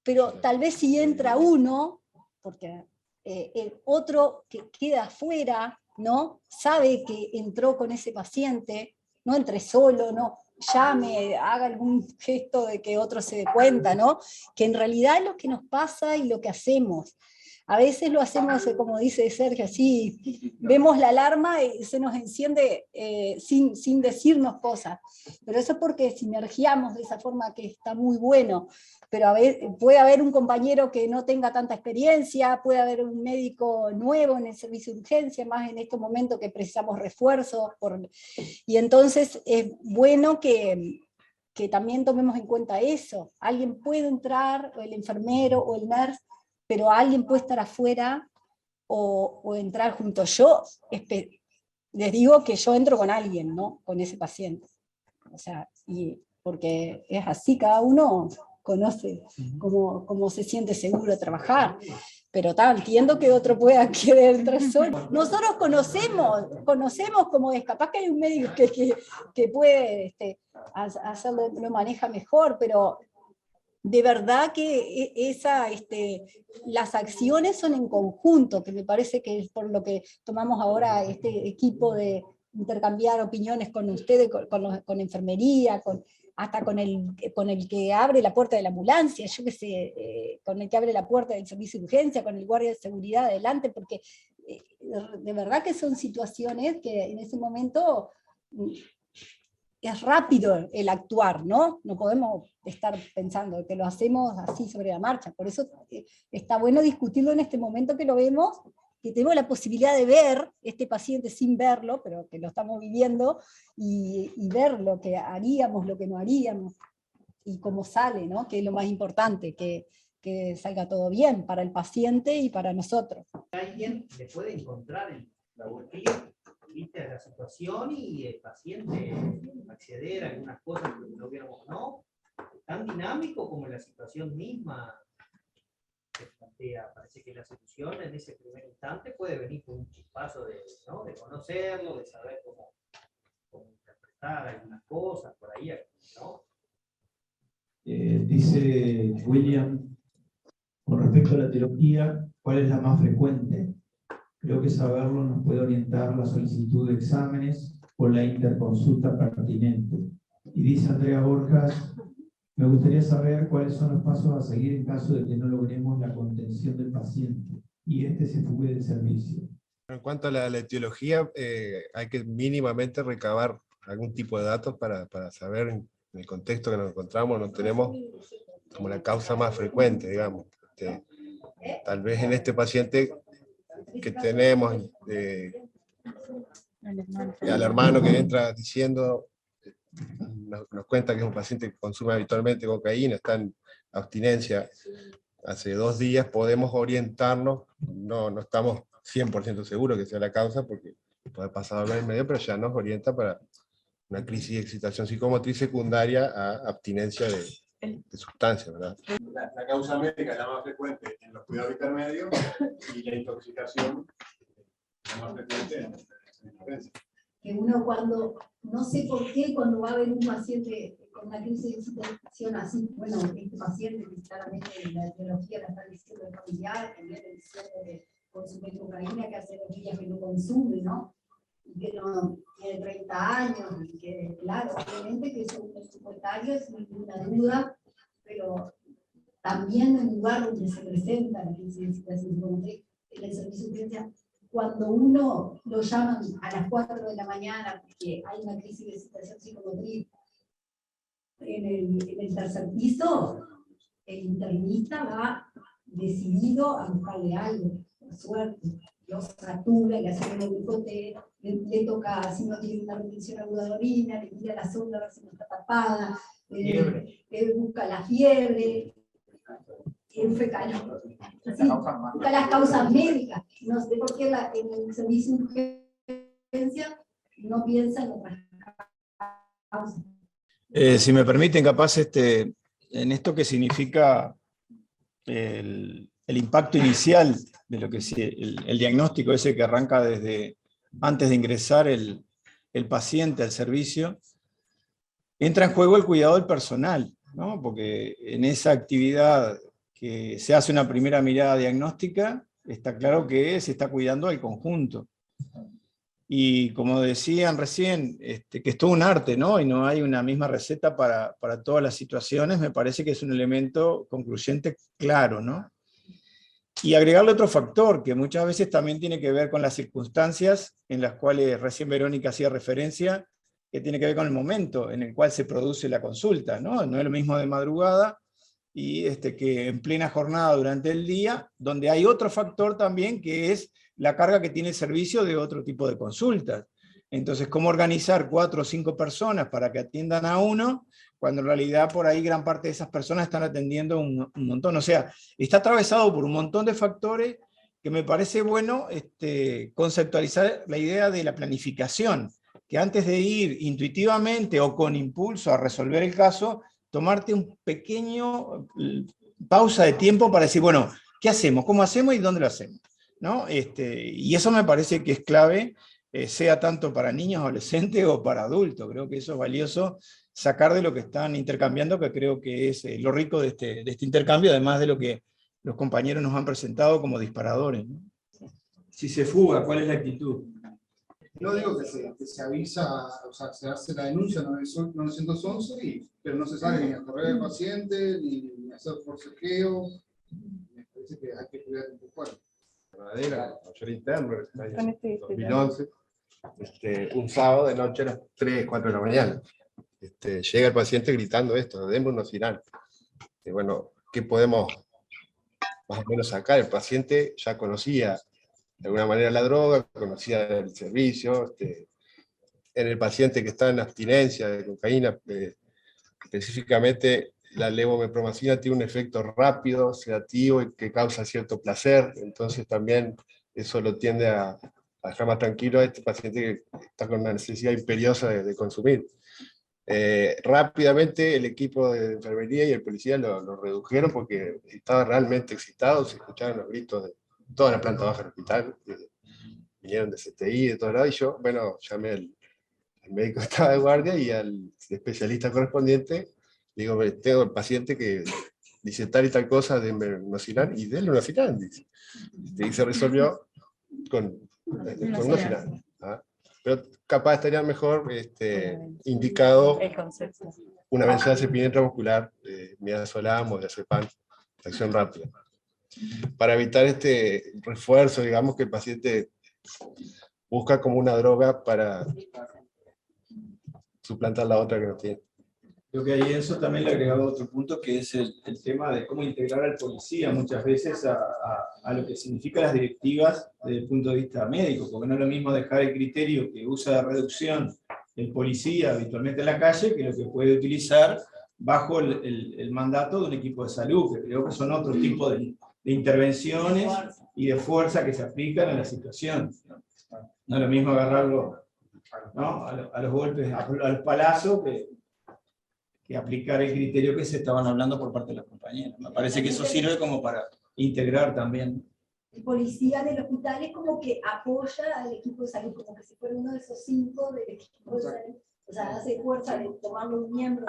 pero tal vez si entra uno, porque el otro que queda afuera, ¿no? Sabe que entró con ese paciente, no entre solo, no llame, haga algún gesto de que otro se dé cuenta, ¿no? Que en realidad es lo que nos pasa y lo que hacemos. A veces lo hacemos, como dice Sergio, así, vemos la alarma y se nos enciende sin decirnos cosas. Pero eso es porque sinergiamos de esa forma, que está muy bueno. Pero puede haber un compañero que no tenga tanta experiencia, puede haber un médico nuevo en el servicio de urgencia, más en estos momentos que precisamos refuerzos. Y entonces es bueno que también tomemos en cuenta eso. Alguien puede entrar, o el enfermero o el nurse, pero alguien puede estar afuera o entrar junto. Yo les digo que yo entro con alguien, ¿no? Con ese paciente. O sea, porque es así, cada uno conoce cómo se siente seguro de trabajar, pero entiendo que otro pueda querer entrar solo. Nosotros conocemos cómo es, capaz que hay un médico que puede hacerlo, lo maneja mejor, pero de verdad que las acciones son en conjunto, que me parece que es por lo que tomamos ahora este equipo de intercambiar opiniones con ustedes, con enfermería, hasta con el que abre la puerta de la ambulancia, yo qué sé, con el que abre la puerta del servicio de urgencia, con el guardia de seguridad adelante, porque de verdad que son situaciones que en ese momento es rápido el actuar, ¿no? No podemos estar pensando que lo hacemos así sobre la marcha. Por eso está bueno discutirlo en este momento que lo vemos, que tenemos la posibilidad de ver este paciente sin verlo, pero que lo estamos viviendo, y ver lo que haríamos, lo que no haríamos, y cómo sale, ¿no? Que es lo más importante, que salga todo bien para el paciente y para nosotros. Alguien le puede encontrar en la bolsillo, viste, la situación, y el paciente acceder a algunas cosas que no viéramos, ¿no? Tan dinámico como la situación misma que plantea. Parece que la solución en ese primer instante puede venir con un chispazo de conocerlo, de saber cómo interpretar algunas cosas por ahí, ¿no? Dice William, con respecto a la teología, ¿Cuál es la más frecuente? Creo que saberlo nos puede orientar la solicitud de exámenes o la interconsulta pertinente. Y dice Andrea Borjas, me gustaría saber cuáles son los pasos a seguir en caso de que no logremos la contención del paciente y se fugue del servicio. En cuanto a la etiología, hay que mínimamente recabar algún tipo de datos para saber en el contexto que nos encontramos, no tenemos como la causa más frecuente, digamos. Tal vez en este paciente que tenemos, al hermano que entra diciendo, nos cuenta que es un paciente que consume habitualmente cocaína, está en abstinencia hace 2 días, podemos orientarnos, no estamos 100% seguros que sea la causa, porque puede pasar un mes y medio, pero ya nos orienta para una crisis de excitación psicomotriz secundaria a abstinencia de sustancias, ¿verdad? La causa médica es la más frecuente en los cuidados intermedios y la intoxicación es la más frecuente en la urgencia. Que uno cuando, no sé por qué, cuando va a ver un paciente con una crisis de excitación así, bueno, este paciente que claramente la etiología la está diciendo el familiar, que viene diciendo que consume cocaína, que hace 2 días que no consume, ¿no? Y que no tiene 30 años, y que, claro, obviamente que son presupuestarios, sin ninguna duda, pero también en un lugar donde se presenta la crisis de excitación psicomotriz, en el servicio de urgencia, cuando uno lo llaman a las 4 de la mañana porque hay una crisis de excitación psicomotriz en el tercer piso, el internista va decidido a buscarle algo, por suerte. Lo satura, le hace un bicote, le toca, si no tiene una retención aguda de orina, le mira la sonda a ver si no está tapada, busca la fiebre, busca las causas médicas. No sé por qué en el servicio de urgencia no piensa en otras causas. Si me permiten, capaz, en esto que significa el impacto inicial de lo que es el diagnóstico ese que arranca desde antes de ingresar el paciente al servicio, entra en juego el cuidado del personal, ¿no? Porque en esa actividad que se hace una primera mirada diagnóstica, está claro que se está cuidando al conjunto. Y como decían recién, que es todo un arte, ¿no? Y no hay una misma receta para todas las situaciones, me parece que es un elemento concluyente claro, ¿no? Y agregarle otro factor, que muchas veces también tiene que ver con las circunstancias en las cuales recién Verónica hacía referencia, que tiene que ver con el momento en el cual se produce la consulta, ¿no? No es lo mismo de madrugada y que en plena jornada durante el día, donde hay otro factor también que es la carga que tiene el servicio de otro tipo de consultas. Entonces, ¿cómo organizar 4 o 5 personas para que atiendan a uno, cuando en realidad por ahí gran parte de esas personas están atendiendo un montón? O sea, está atravesado por un montón de factores que me parece bueno conceptualizar la idea de la planificación, que antes de ir intuitivamente o con impulso a resolver el caso, tomarte un pequeño pausa de tiempo para decir, bueno, ¿qué hacemos? ¿Cómo hacemos y dónde lo hacemos? ¿No? Y eso me parece que es clave, sea tanto para niños, adolescentes o para adultos. Creo que eso es valioso sacar de lo que están intercambiando, que creo que es lo rico de este intercambio, además de lo que los compañeros nos han presentado como disparadores, ¿no? Si se fuga, ¿cuál es la actitud? Yo digo que se avisa, o sea, se hace la denuncia 911, pero no se sabe ni a correr al paciente, ni hacer forcejeo. Me parece que hay que cuidar un poco. Madera, mayor interno, 2011, un sábado de noche a las 3, 4 de la mañana. Llega el paciente gritando esto, denme unos Irán. Bueno, ¿qué podemos más o menos sacar? El paciente ya conocía de alguna manera la droga, conocía el servicio. En el paciente que está en abstinencia de cocaína, específicamente la levomepromacina tiene un efecto rápido, sedativo y que causa cierto placer, entonces también eso lo tiende a dejar más tranquilo a este paciente que está con una necesidad imperiosa de consumir. Rápidamente el equipo de enfermería y el policía lo redujeron porque estaba realmente excitado, se escucharon los gritos de toda la planta baja del hospital, vinieron de CTI, de todos lados, y yo, bueno, llamé al médico que estaba de guardia y al especialista correspondiente. Digo, tengo el paciente que dice tal y tal cosa, denme unosinal, y denle unosinal, dice. Y se resolvió con unosinal. ¿Ah? Pero capaz estaría mejor indicado El concepto. una benzodiazepina intramuscular, midazolam o diazepam, de acción rápida. Para evitar este refuerzo, digamos que el paciente busca como una droga para suplantar la otra que no tiene. Creo que ahí eso también le agregaba otro punto, que es el tema de cómo integrar al policía muchas veces a lo que significan las directivas desde el punto de vista médico, porque no es lo mismo dejar el criterio que usa de reducción el policía habitualmente en la calle que lo que puede utilizar bajo el mandato de un equipo de salud, que creo que son otro tipo de intervenciones y de fuerza que se aplican a la situación. No es lo mismo agarrarlo, ¿no?, a los golpes, al palazo, que aplicar el criterio que se estaban hablando por parte de los compañeros. Me parece que eso sirve como para integrar también. El policía del hospital es como que apoya al equipo de salud, como que si fuera uno de esos 5 del equipo de salud. O sea, hace fuerza de tomarlo un miembro.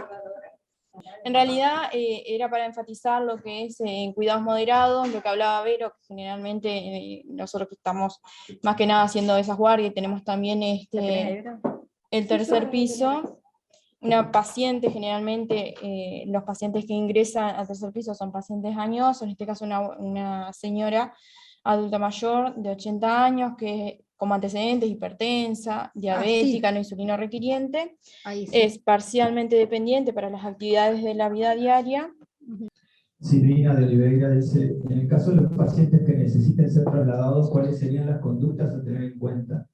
En realidad era para enfatizar lo que es cuidados moderados, lo que hablaba Vero, que generalmente nosotros que estamos más que nada haciendo esas guardias, y tenemos también el tercer piso. Una paciente, generalmente los pacientes que ingresan al tercer piso son pacientes añosos, en este caso una señora adulta mayor de 80 años, que como antecedentes hipertensa, diabética, no insulino requiriente, es parcialmente dependiente para las actividades de la vida diaria. Silvina de Oliveira dice, en el caso de los pacientes que necesiten ser trasladados, ¿cuáles serían las conductas a tener en cuenta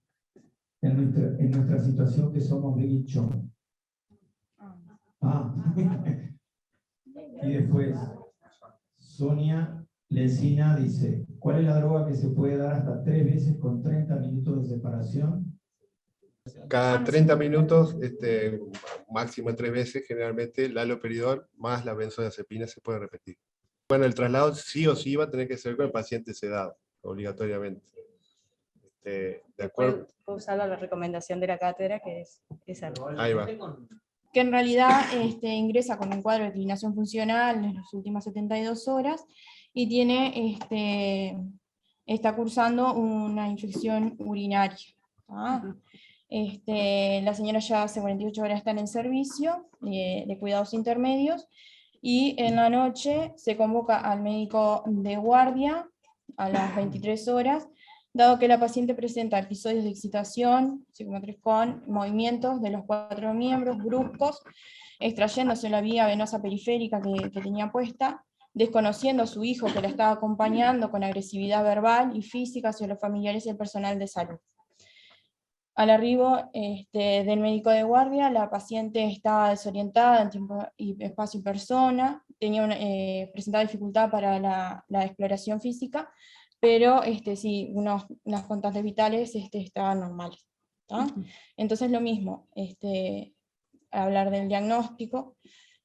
en nuestra situación que somos Big y Chong? Y después, Sonia Lesina dice, ¿cuál es la droga que se puede dar hasta 3 veces con 30 minutos de separación? Cada 30 minutos, máximo 3 veces, generalmente el haloperidol más la benzodiazepina se puede repetir. Bueno, el traslado sí o sí va a tener que ser con el paciente sedado, obligatoriamente. De acuerdo. Puedo usar la recomendación de la cátedra, que es esa. Ahí va. Que en realidad ingresa con un cuadro de declinación funcional en las últimas 72 horas y tiene, está cursando una infección urinaria. La señora ya hace 48 horas está en el servicio de cuidados intermedios y en la noche se convoca al médico de guardia a las 23 horas, dado que la paciente presenta episodios de excitación psicomotriz con movimientos de los 4 miembros bruscos, extrayéndose la vía venosa periférica que tenía puesta, desconociendo a su hijo que la estaba acompañando con agresividad verbal y física hacia los familiares y el personal de salud. Al arribo del médico de guardia, la paciente estaba desorientada en tiempo y espacio y persona, presentaba dificultad para la exploración física, pero sí, unas constantes vitales estaban normales. Entonces lo mismo, hablar del diagnóstico,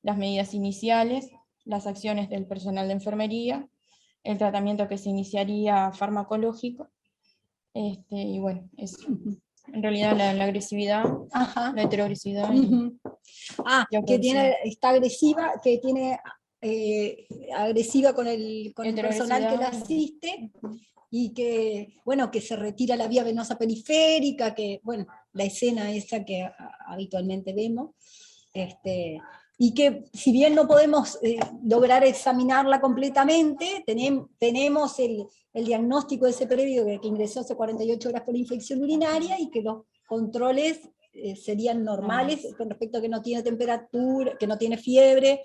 las medidas iniciales, las acciones del personal de enfermería, el tratamiento que se iniciaría farmacológico, y bueno, eso. En realidad la agresividad, la heteroagresividad. Que está agresiva, que tiene agresiva con el personal que la asiste, y que, bueno, que se retira la vía venosa periférica, que, bueno, la escena esa que habitualmente vemos, y que si bien no podemos lograr examinarla completamente, tenemos el diagnóstico de ese previo que ingresó hace 48 horas por infección urinaria, y que los controles serían normales con respecto a que no tiene temperatura, que no tiene fiebre,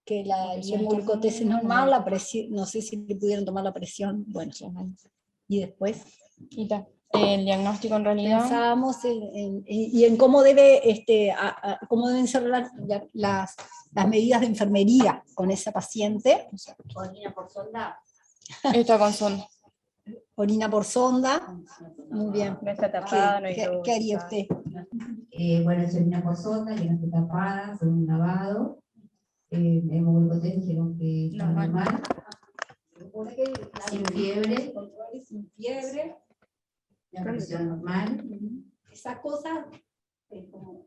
que la glucotés es normal, la presión, no sé si le pudieron tomar la presión, bueno, y después... El diagnóstico en realidad... Pensábamos en cómo, cómo deben ser las medidas de enfermería con esa paciente. Orina por sonda. Está con sonda. Orina por sonda. Muy bien. No está tapada, no hay ¿Qué haría usted? Bueno, es orina por sonda, que no esté tapada, con un lavado. Hemoglucotés dijeron que está normal. Sin fiebre. Controles sin fiebre. La presión normal. Esa cosa, como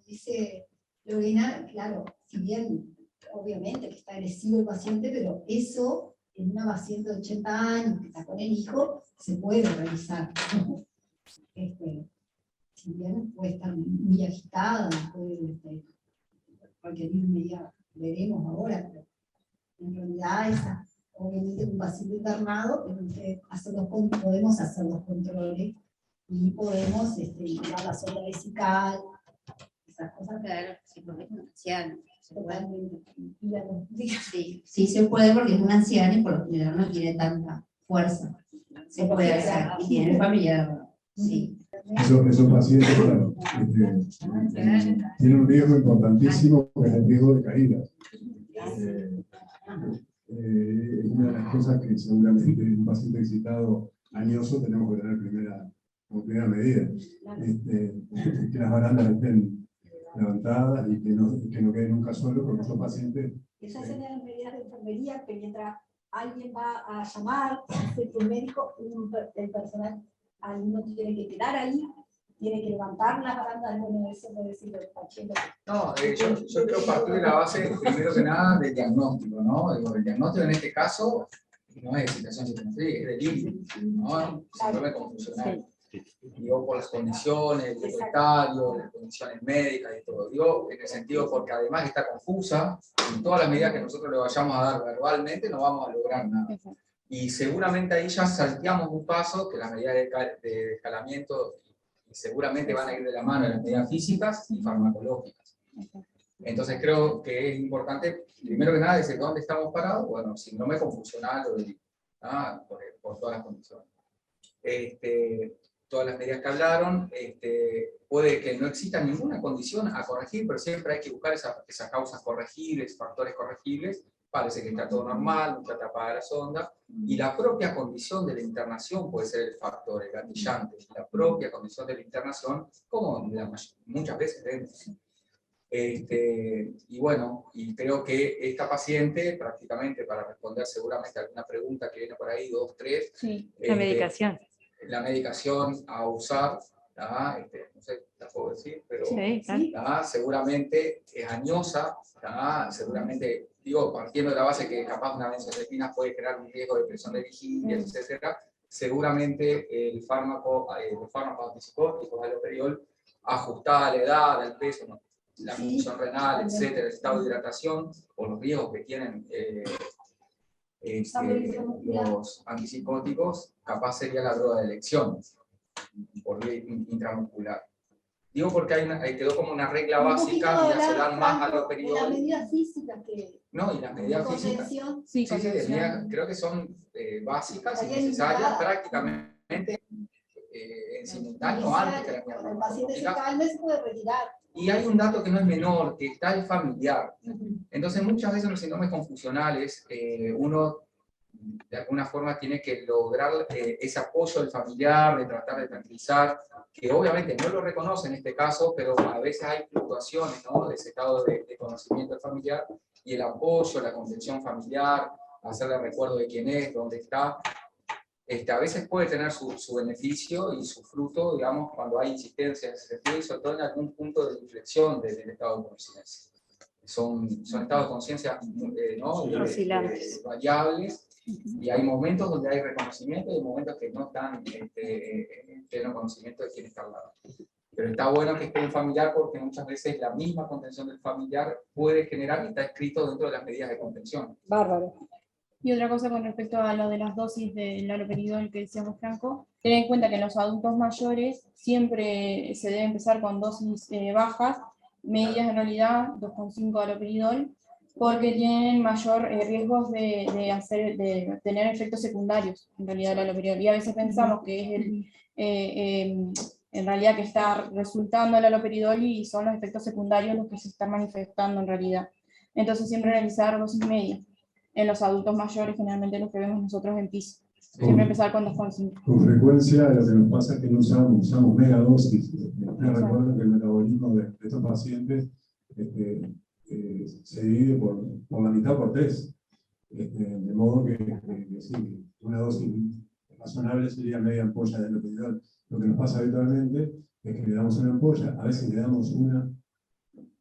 dice Lorena, claro, si bien obviamente que está agresivo el paciente, pero eso en una paciente de 80 años que está con el hijo se puede realizar, ¿no? Si bien puede estar muy agitada, puede requerir medida, veremos ahora, pero en realidad esa, obviamente un paciente internado, podemos hacer los controles y podemos llevar la sonda vesical, esas cosas. Claro, si porque es un anciano. Totalmente. Sí, sí se puede porque es un anciano y por lo general no tiene tanta fuerza. Se puede hacer y tiene familiar. Sí. Esos pacientes, claro, tienen un riesgo importantísimo que es el riesgo de caídas. Es una de las cosas que seguramente en un paciente excitado añoso tenemos que tener como primera medida. Que las barandas estén levantadas y que no quede nunca solo, porque esos pacientes... Esas serían las medidas de enfermería que mientras alguien va a llamar, si el médico, el personal, alguno tiene que quedar ahí, tiene que levantar las barandas, bueno, eso puede decir el paciente. No, yo creo partir de la base, primero que nada, del diagnóstico, ¿no? El diagnóstico en este caso no es excitación psicomotriz, es delirio, ¿no? Síndrome confusional. Digo, por las condiciones, el etario, las condiciones médicas y todo. Digo, en el sentido porque además está confusa, en todas las medidas que nosotros le vayamos a dar verbalmente no vamos a lograr nada. Y seguramente ahí ya salteamos un paso, que las medidas de escalamiento seguramente van a ir de la mano de las medidas físicas y farmacológicas. Entonces creo que es importante, primero que nada, decir dónde estamos parados. Bueno, síndrome confusional por todas las condiciones. Todas las medidas que hablaron, puede que no exista ninguna condición a corregir, pero siempre hay que buscar esas causas corregibles, factores corregibles. Parece que está todo normal, no está tapada la sonda, y la propia condición de la internación puede ser el factor, el gatillante, la propia condición de la internación, como muchas veces vemos. Y bueno, y creo que esta paciente, prácticamente para responder seguramente a alguna pregunta que viene por ahí, 2, 3. Sí, la medicación. La medicación a usar, no sé, la puedo decir, pero sí, seguramente es añosa, seguramente, digo, partiendo de la base que capaz una benzodiazepina puede generar un riesgo de presión de vigilia, etcétera, seguramente los fármacos antipsicóticos, aloperiol, ajustada a la edad, al peso, la función renal, etcétera, el estado de hidratación, o los riesgos que tienen los antipsicóticos, capaz sería la droga de elección por vía intramuscular. Digo porque quedó como una regla básica y se dan más aloperiol. Las medidas físicas que... No, y las medidas físicas. Sí, creo que son básicas y necesarias prácticamente en simultáneo antes que la cuando el paciente se calme se puede retirar. Y hay un dato que no es menor, que está el familiar. Entonces, muchas veces en los síndromes confusionales, uno de alguna forma tiene que lograr ese apoyo del familiar, de tratar de tranquilizar, que obviamente no lo reconoce en este caso, pero a veces hay fluctuaciones, ¿no?, de ese estado de conocimiento del familiar, y el apoyo, la contención familiar, hacerle recuerdo de quién es, dónde está, a veces puede tener su beneficio y su fruto, digamos, cuando hay insistencia en ese sentido, y sobre todo en algún punto de inflexión del estado de conciencia. Son estados de conciencia variables, y hay momentos donde hay reconocimiento y hay momentos que no están en pleno conocimiento de quién está al lado. Pero está bueno que esté un familiar porque muchas veces la misma contención del familiar puede generar y está escrito dentro de las medidas de contención. Bárbaro. Y otra cosa con respecto a lo de las dosis del haloperidol que decíamos, Franco, ten en cuenta que en los adultos mayores siempre se debe empezar con dosis bajas, medias en realidad, 2,5 haloperidol, porque tienen mayor riesgos de tener efectos secundarios, en realidad, el haloperidol. Y a veces pensamos que es en realidad que está resultando el haloperidol y son los efectos secundarios los que se están manifestando en realidad. Entonces siempre realizar dosis medias. En los adultos mayores, generalmente los que vemos nosotros en piso. Siempre empezar con 2,5. Con frecuencia lo que nos pasa es que no usamos megadosis. Me recuerdo que el metabolismo de estos pacientes se divide por la mitad por 3. De modo que sí, una dosis razonable sería media ampolla de haloperidol. Lo que nos pasa habitualmente es que le damos una ampolla, a veces le damos una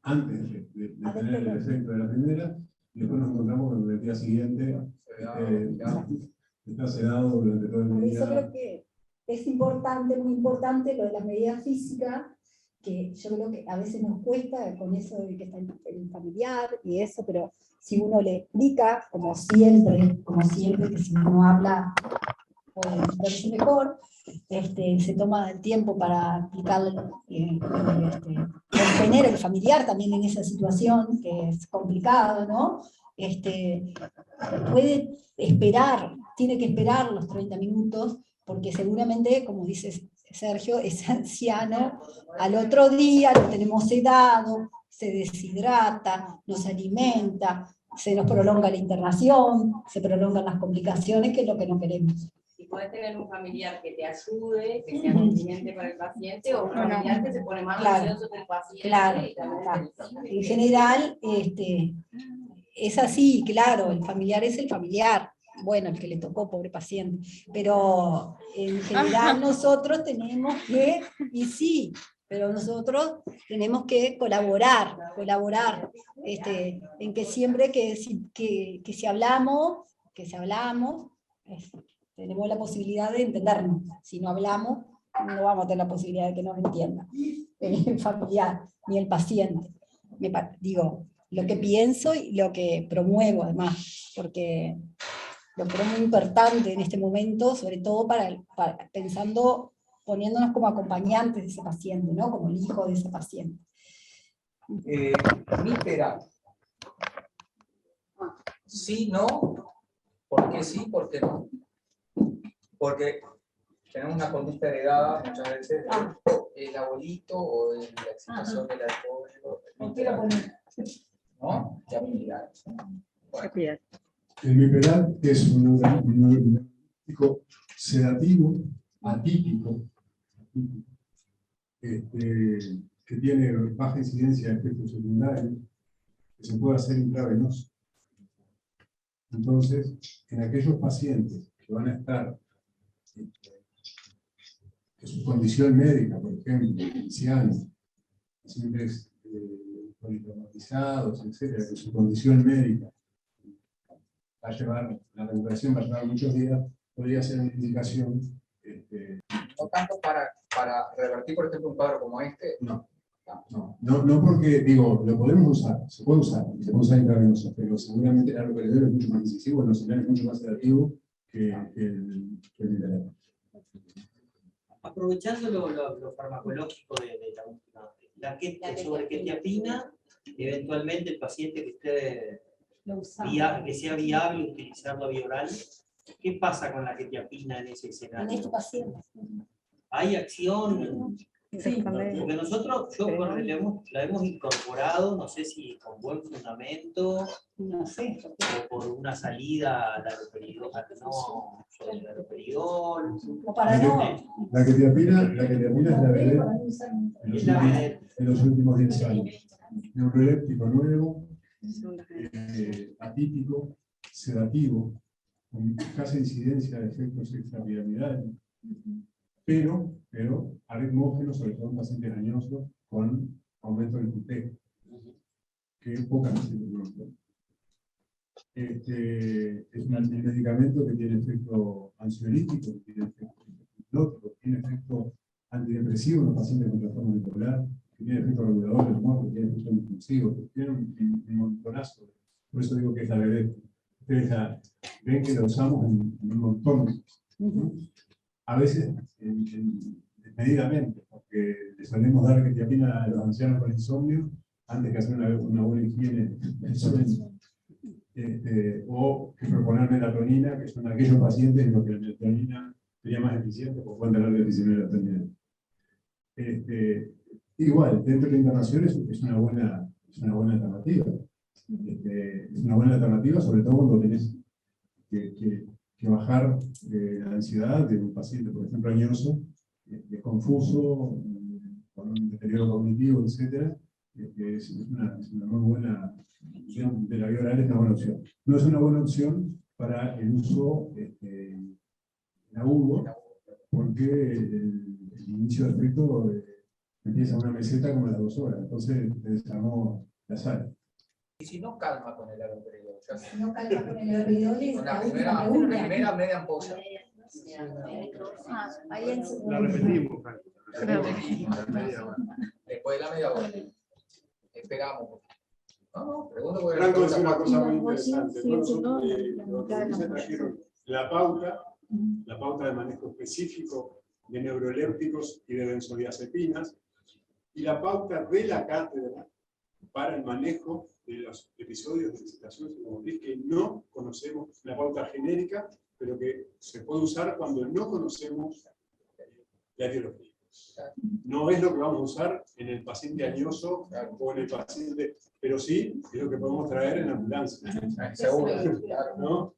antes de tener el efecto de la primera, y después nos encontramos con el día siguiente, está sedado durante todo el Por día. eso creo que es importante, muy importante, lo de las medidas físicas, que yo creo que a veces nos cuesta con eso de que está el familiar y eso, pero si uno le explica, como siempre, que si uno habla puede entenderse mejor, se toma el tiempo para explicarle, contener al familiar también en esa situación, que es complicado, ¿no? Puede esperar, tiene que esperar los 30 minutos, porque seguramente, como dice Sergio, es anciano, al otro día lo tenemos sedado, se deshidrata, nos alimenta, se nos prolonga la internación, se prolongan las complicaciones, que es lo que no queremos. Y puedes tener un familiar que te ayude, que sea consciente para el paciente, o un familiar que se pone más ansioso que el paciente. Claro, claro. En general, es así, claro, el familiar es el familiar. Bueno, el que le tocó, pobre paciente. Pero en general nosotros tenemos que, y sí, pero nosotros tenemos que colaborar, en que siempre que si hablamos, tenemos la posibilidad de entendernos. Si no hablamos, no vamos a tener la posibilidad de que nos entienda el familiar, ni el paciente. Digo, lo que pienso y lo que promuevo además, porque lo creo muy importante en este momento, sobre todo pensando, poniéndonos como acompañantes de ese paciente, ¿no? Como el hijo de ese paciente. Víspera. Sí, no. ¿Por qué sí? ¿Por qué no? Porque tenemos una conducta heredada muchas veces del abuelito o de la excitación del alcohol. ¿No? Ya habilidad. Bueno. El Miperal es un diagnóstico sedativo, atípico, que tiene baja incidencia de efectos secundarios, que se puede hacer intravenoso. Entonces, en aquellos pacientes que van a estar en su condición médica, por ejemplo, ancianos, pacientes politraumatizados, etcétera, que su condición médica va a llevar, la recuperación va a llevar muchos días, podría ser una indicación. No tanto para revertir, por ejemplo, un cuadro como este. No porque, digo, lo podemos usar, se puede usar intravenoso, pero seguramente el algoritmo es mucho más incisivo, el nocinal es mucho más sedativo que el miperal. Aprovechando lo farmacológico de la última, sobre quetiapina, eventualmente el paciente que esté que sea viable utilizarlo vía oral, ¿qué pasa con la quetiapina en ese escenario? En este paciente. ¿Hay acción? Sí, porque nosotros, la hemos incorporado, no sé si con buen fundamento, no sé, o por una salida al haloperidol, sobre el haloperidol. La quetiapina es la vedette en los últimos 10 años. Neuroléptico nuevo, atípico, sedativo, con escasa incidencia de efectos extrapiramidales, pero aritmógeno, sobre todo en pacientes dañosos, con aumento del QT, que pocas veces lo conocemos. Es un medicamento que tiene efecto ansiolítico, que tiene efecto hipnótico, tiene efecto antidepresivo en los pacientes con trastorno bipolar, que tiene efecto regulador del humor, que tiene efecto impulsivo, que tiene un montonazo. Por eso digo que es la vedette. Ustedes ven que la usamos en un montón. A veces desmedidamente, porque les solemos dar quetiapina a los ancianos con insomnio antes que hacer una buena higiene del sueño. O que proponer melatonina, que son aquellos pacientes en los que la melatonina sería más eficiente, porque pueden tener deficiencia de melatonina. Igual, dentro de la internación es una buena alternativa. Es una buena alternativa, sobre todo cuando tenés que bajar la ansiedad de un paciente, por ejemplo, añoso, confuso, con un deterioro cognitivo, etc. Es una muy buena opción de la vía oral, es una buena opción. No es una buena opción para el uso agudo, porque el inicio de efecto empieza una meseta como las 2 horas, entonces te desarmó la sala. Y si no calma con el haloperidol. Si no calma con el haloperidol, es La la primera, última la pregunta. primera media ampolla. Ahí en su... La repetimos, Frank. Después de la media hora. Esperamos. No, pregunto porque Franco dice una cosa muy Igual interesante. sigue siendo Nosotros, la mitad de la se trajeron la pauta de manejo específico de neurolépticos y de benzodiazepinas, y la pauta de la cátedra para el manejo de los episodios de excitación psicomotriz que no conocemos, la pauta genérica, pero que se puede usar cuando no conocemos la etiología. No es lo que vamos a usar en el paciente añoso o en el paciente, pero sí es lo que podemos traer en la ambulancia. Seguro, ¿No?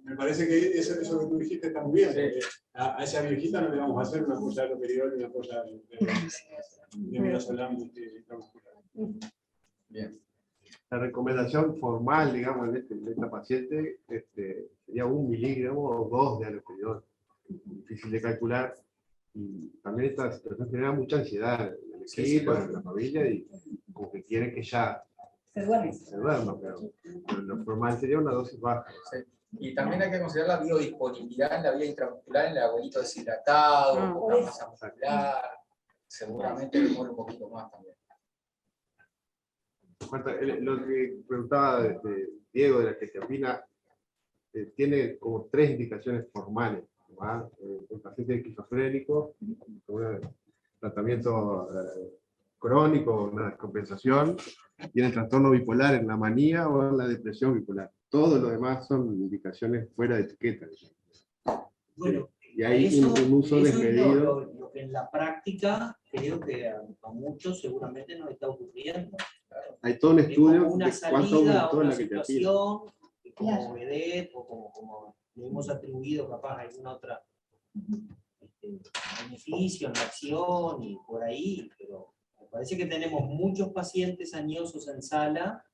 Me parece que eso que tú dijiste está muy bien, porque a esa viejita no le vamos a hacer una polla de haloperidol y una polla de midazolam intramuscular. Bien. La recomendación formal, digamos, en esta paciente sería 1 miligramo o 2 de haloperidol. Difícil de calcular. Y también esta situación genera mucha ansiedad en el equipo, en la familia, y como que quieren que ya Se duerme. se duerma, pero lo formal sería una dosis baja. Sí. Y también hay que considerar la biodisponibilidad en la vía intramuscular en el abuelito deshidratado, poca masa muscular. Seguramente demora un poquito más también. Lo que preguntaba Diego de la quetiapina tiene como 3 indicaciones formales. El paciente esquizofrénico, un tratamiento crónico, una descompensación, y en el trastorno bipolar, en la manía o en la depresión bipolar. Todo lo demás son indicaciones fuera de etiqueta. Bueno, y hay eso, un uso eso es desmedido. lo que en la práctica creo que a muchos seguramente nos está ocurriendo. Hay todo un Es estudio como una de cuánto salida a aumentó una la quetiapina. situación, como vedette o como le hemos atribuido capaz a alguna otra beneficio en la acción y por ahí, pero me parece que tenemos muchos pacientes añosos en sala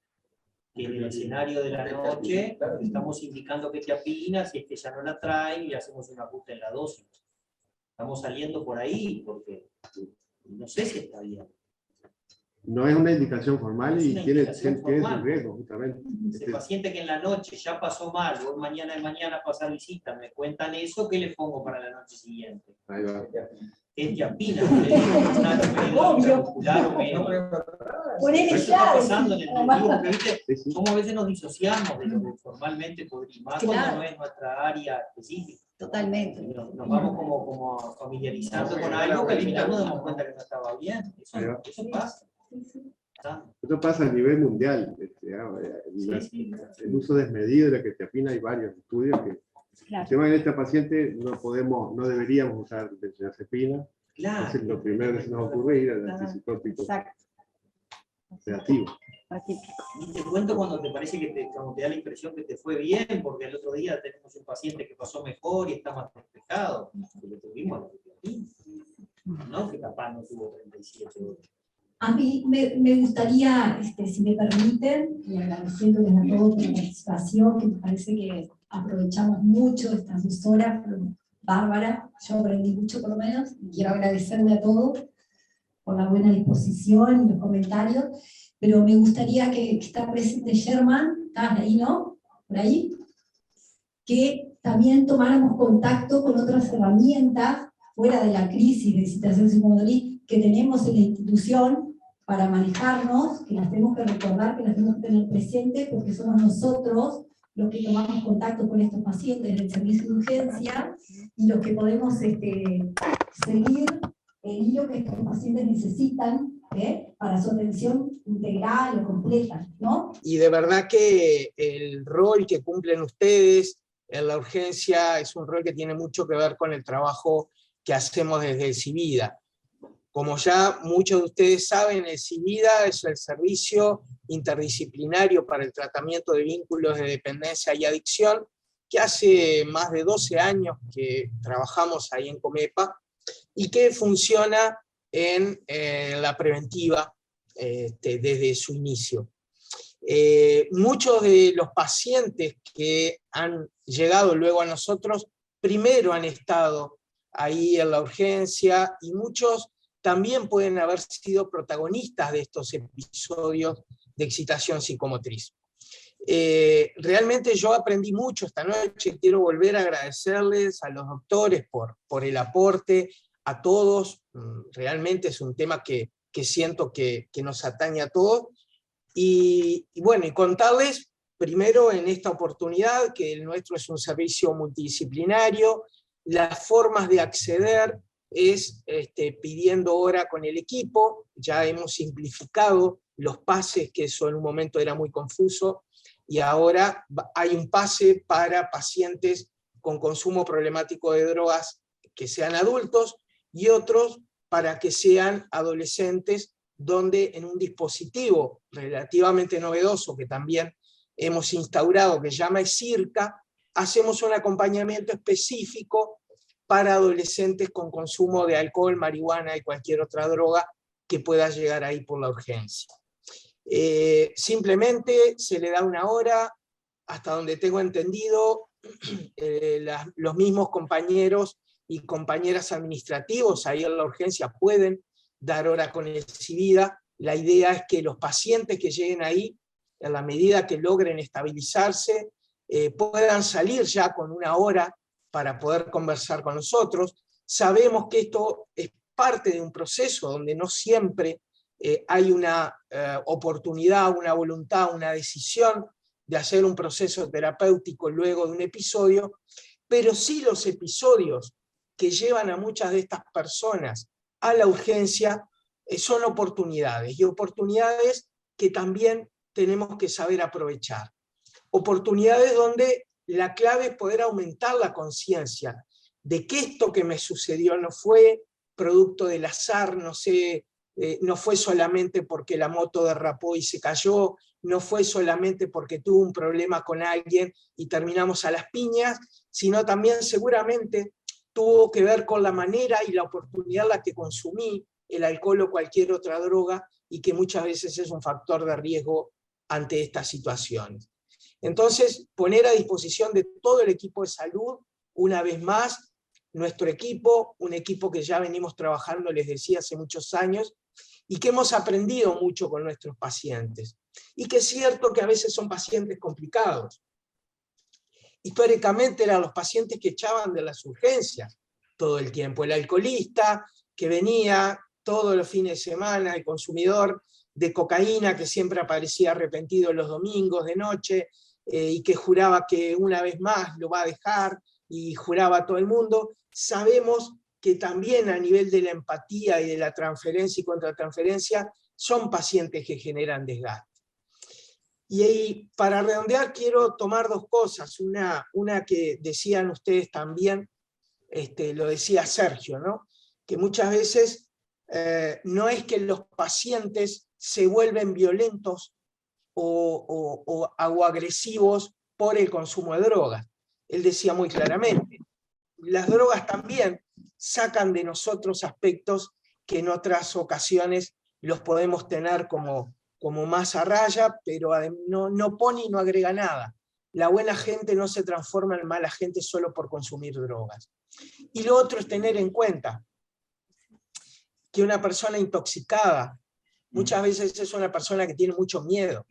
que en el escenario de la noche estamos indicando quetiapina, si es que ya no la traen y hacemos un ajuste en la dosis. Estamos saliendo por ahí porque no sé si está bien. No es una indicación formal y una tiene indicación su formal. riesgo, justamente. Ese paciente que en la noche ya pasó mal, voy mañana de mañana a pasar visita, me cuentan eso, ¿qué le pongo para la noche siguiente? Ahí va. Quetiapina, no le digo una haloperidol muscular o menos. Eso está pasando en el digo, porque ¿viste? Cómo a veces nos disociamos de lo que formalmente podría, más cuando no es nuestra área específica. Totalmente. Nos vamos como familiarizando con algo que al final nos damos cuenta que no estaba bien. Eso pasa. Esto pasa a nivel mundial. El uso desmedido de la quetiapina, hay varios estudios que el tema de esta paciente no deberíamos usar benzodiazepina. Claro. Entonces lo primero que se nos ocurre es ir al antipsicótico sedativo. Y te cuento cuando te parece que cuando te da la impresión que te fue bien, porque el otro día tenemos un paciente que pasó mejor y está más despejado, que le tuvimos la quetiapina. No, que capaz no tuvo 37 horas. A mí me gustaría, si me permiten, y agradeciéndoles a todos por la participación, que me parece que aprovechamos mucho estas 2 horas, fueron bárbaras, yo aprendí mucho por lo menos, y quiero agradecerle a todos por la buena disposición y los comentarios, pero me gustaría que está presente Sherman, ¿estás ahí, no? Por ahí, que también tomáramos contacto con otras herramientas fuera de la crisis de excitación psicomotriz que tenemos en la institución para manejarnos, que las tenemos que recordar, que las tenemos que tener presentes, porque somos nosotros los que tomamos contacto con estos pacientes del servicio de urgencia y los que podemos seguir el hilo que estos pacientes necesitan para su atención integral o completa, ¿no? Y de verdad que el rol que cumplen ustedes en la urgencia es un rol que tiene mucho que ver con el trabajo que hacemos desde el CIVIDA. Como ya muchos de ustedes saben, el CIVIDA es el Servicio Interdisciplinario para el Tratamiento de Vínculos de Dependencia y Adicción, que hace más de 12 años que trabajamos ahí en Comepa y que funciona en la preventiva desde su inicio. Muchos de los pacientes que han llegado luego a nosotros, primero han estado ahí en la urgencia y muchos también pueden haber sido protagonistas de estos episodios de excitación psicomotriz. Realmente yo aprendí mucho esta noche, quiero volver a agradecerles a los doctores por el aporte, a todos, realmente es un tema que siento que nos atañe a todos, y bueno, y contarles primero en esta oportunidad que el nuestro es un servicio multidisciplinario, las formas de acceder es pidiendo hora con el equipo, ya hemos simplificado los pases, que eso en un momento era muy confuso, y ahora hay un pase para pacientes con consumo problemático de drogas que sean adultos, y otros para que sean adolescentes, donde en un dispositivo relativamente novedoso que también hemos instaurado, que se llama ESIRCA, hacemos un acompañamiento específico para adolescentes con consumo de alcohol, marihuana y cualquier otra droga que pueda llegar ahí por la urgencia. Simplemente se le da una hora, hasta donde tengo entendido, los mismos compañeros y compañeras administrativos ahí en la urgencia pueden dar hora con ESIVIDA. La idea es que los pacientes que lleguen ahí, en la medida que logren estabilizarse, puedan salir ya con una hora para poder conversar con nosotros. Sabemos que esto es parte de un proceso donde no siempre hay una oportunidad, una voluntad, una decisión de hacer un proceso terapéutico luego de un episodio, pero sí los episodios que llevan a muchas de estas personas a la urgencia son oportunidades, y oportunidades que también tenemos que saber aprovechar. Oportunidades donde la clave es poder aumentar la conciencia de que esto que me sucedió no fue producto del azar, no fue solamente porque la moto derrapó y se cayó, no fue solamente porque tuve un problema con alguien y terminamos a las piñas, sino también seguramente tuvo que ver con la manera y la oportunidad en la que consumí el alcohol o cualquier otra droga, y que muchas veces es un factor de riesgo ante estas situaciones. Entonces, poner a disposición de todo el equipo de salud, una vez más, nuestro equipo, un equipo que ya venimos trabajando, les decía, hace muchos años, y que hemos aprendido mucho con nuestros pacientes. Y que es cierto que a veces son pacientes complicados. Históricamente eran los pacientes que echaban de las urgencias todo el tiempo. El alcoholista que venía todos los fines de semana, el consumidor de cocaína que siempre aparecía arrepentido los domingos de noche, y que juraba que una vez más lo va a dejar, y juraba a todo el mundo. Sabemos que también a nivel de la empatía y de la transferencia y contratransferencia son pacientes que generan desgaste. Y ahí, para redondear, quiero tomar dos cosas. Una que decían ustedes también, lo decía Sergio, ¿no? Que muchas veces no es que los pacientes se vuelven violentos o agresivos por el consumo de drogas. Él decía muy claramente, las drogas también sacan de nosotros aspectos que en otras ocasiones los podemos tener como más a raya, pero no pone y no agrega nada. La buena gente no se transforma en mala gente solo por consumir drogas. Y lo otro es tener en cuenta que una persona intoxicada muchas veces es una persona que tiene mucho miedo,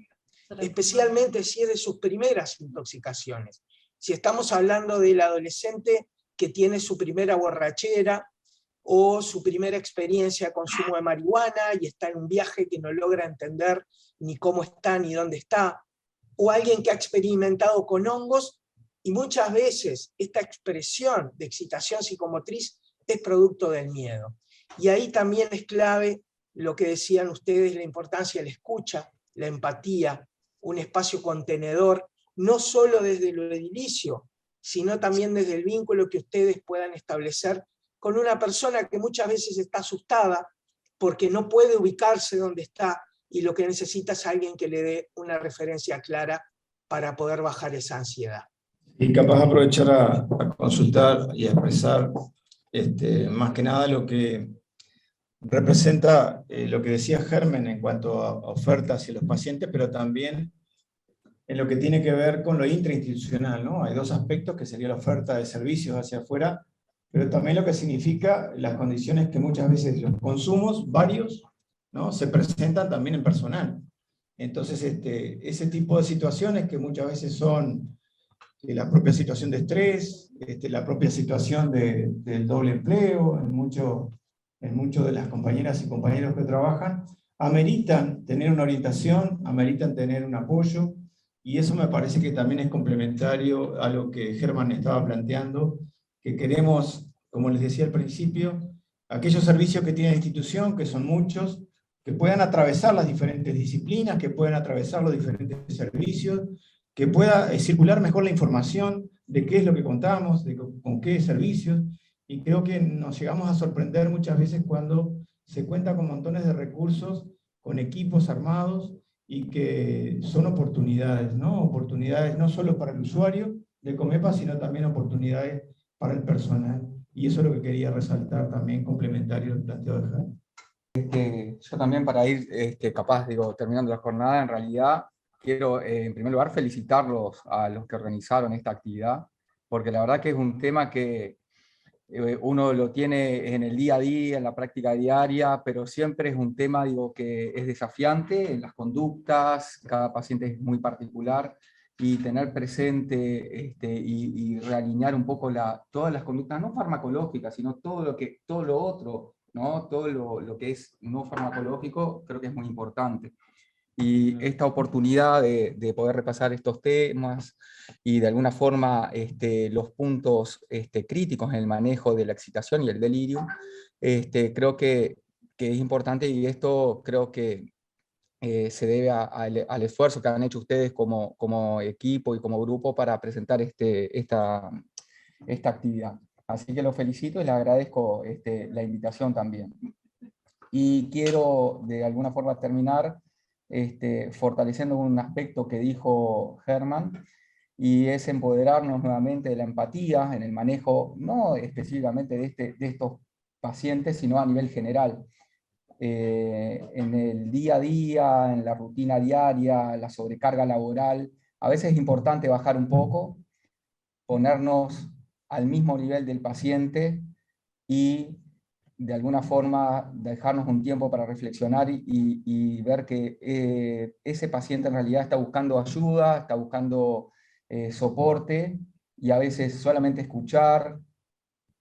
especialmente si es de sus primeras intoxicaciones. Si estamos hablando del adolescente que tiene su primera borrachera o su primera experiencia de consumo de marihuana y está en un viaje que no logra entender ni cómo está ni dónde está, o alguien que ha experimentado con hongos, y muchas veces esta expresión de excitación psicomotriz es producto del miedo. Y ahí también es clave lo que decían ustedes, la importancia de la escucha, la empatía, un espacio contenedor, no solo desde lo edilicio, sino también desde el vínculo que ustedes puedan establecer con una persona que muchas veces está asustada porque no puede ubicarse donde está, y lo que necesita es alguien que le dé una referencia clara para poder bajar esa ansiedad. Y capaz aprovechar a consultar y a expresar más que nada lo que representa lo que decía Germen en cuanto a ofertas hacia los pacientes, pero también en lo que tiene que ver con lo intrainstitucional, ¿no? Hay dos aspectos, que sería la oferta de servicios hacia afuera, pero también lo que significa las condiciones que muchas veces los consumos, varios, ¿no?, se presentan también en personal. Entonces, ese tipo de situaciones que muchas veces son la propia situación de estrés, la propia situación del doble empleo, en muchos de las compañeras y compañeros que trabajan, ameritan tener una orientación, ameritan tener un apoyo, y eso me parece que también es complementario a lo que Germán estaba planteando, que queremos, como les decía al principio, aquellos servicios que tiene la institución, que son muchos, que puedan atravesar las diferentes disciplinas, que puedan atravesar los diferentes servicios, que pueda circular mejor la información de qué es lo que contamos, con qué servicios, y creo que nos llegamos a sorprender muchas veces cuando se cuenta con montones de recursos, con equipos armados, y que son oportunidades, ¿no? Oportunidades no solo para el usuario de Comepa, sino también oportunidades para el personal. Y eso es lo que quería resaltar también, complementario al planteo de Jaime. Yo también, para ir terminando la jornada, en realidad quiero en primer lugar felicitarlos a los que organizaron esta actividad, porque la verdad que es un tema que uno lo tiene en el día a día, en la práctica diaria, pero siempre es un tema, que es desafiante en las conductas, cada paciente es muy particular, y tener presente y realinear un poco todas las conductas, no farmacológicas, sino todo lo otro, ¿no? Todo lo que es no farmacológico, creo que es muy importante. Y esta oportunidad de poder repasar estos temas y de alguna forma los puntos críticos en el manejo de la excitación y el delirium, creo que es importante, y esto creo que se debe al esfuerzo que han hecho ustedes como equipo y como grupo para presentar esta actividad. Así que los felicito y les agradezco la invitación también. Y quiero de alguna forma terminar fortaleciendo un aspecto que dijo Germán, y es empoderarnos nuevamente de la empatía en el manejo, no específicamente de estos pacientes, sino a nivel general. En el día a día, en la rutina diaria, la sobrecarga laboral, a veces es importante bajar un poco, ponernos al mismo nivel del paciente y de alguna forma dejarnos un tiempo para reflexionar y ver que ese paciente en realidad está buscando ayuda, está buscando soporte, y a veces solamente escuchar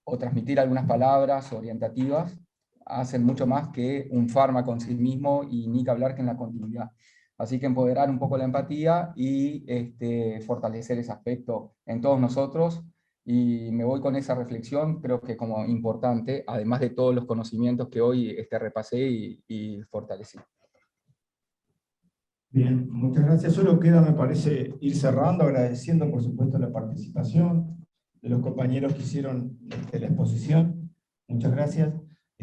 o transmitir algunas palabras orientativas hacen mucho más que un fármaco en sí mismo, y ni que hablar que en la continuidad. Así que empoderar un poco la empatía y fortalecer ese aspecto en todos nosotros. Y me voy con esa reflexión, creo que como importante, además de todos los conocimientos que hoy repasé y fortalecí. Bien, muchas gracias. Solo queda, me parece, ir cerrando, agradeciendo por supuesto la participación de los compañeros que hicieron la exposición. Muchas gracias.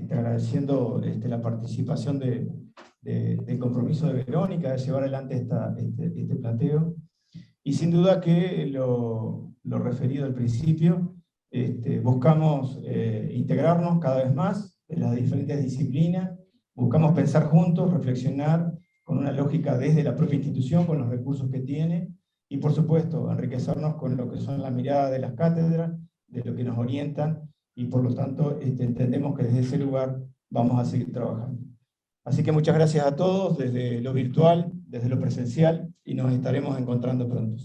Agradeciendo la participación del compromiso de Verónica de llevar adelante este planteo. Y sin duda que lo referido al principio, buscamos integrarnos cada vez más en las diferentes disciplinas, buscamos pensar juntos, reflexionar con una lógica desde la propia institución, con los recursos que tiene, y por supuesto enriquecernos con lo que son las miradas de las cátedras, de lo que nos orientan, y por lo tanto entendemos que desde ese lugar vamos a seguir trabajando. Así que muchas gracias a todos, desde lo virtual, desde lo presencial, y nos estaremos encontrando pronto.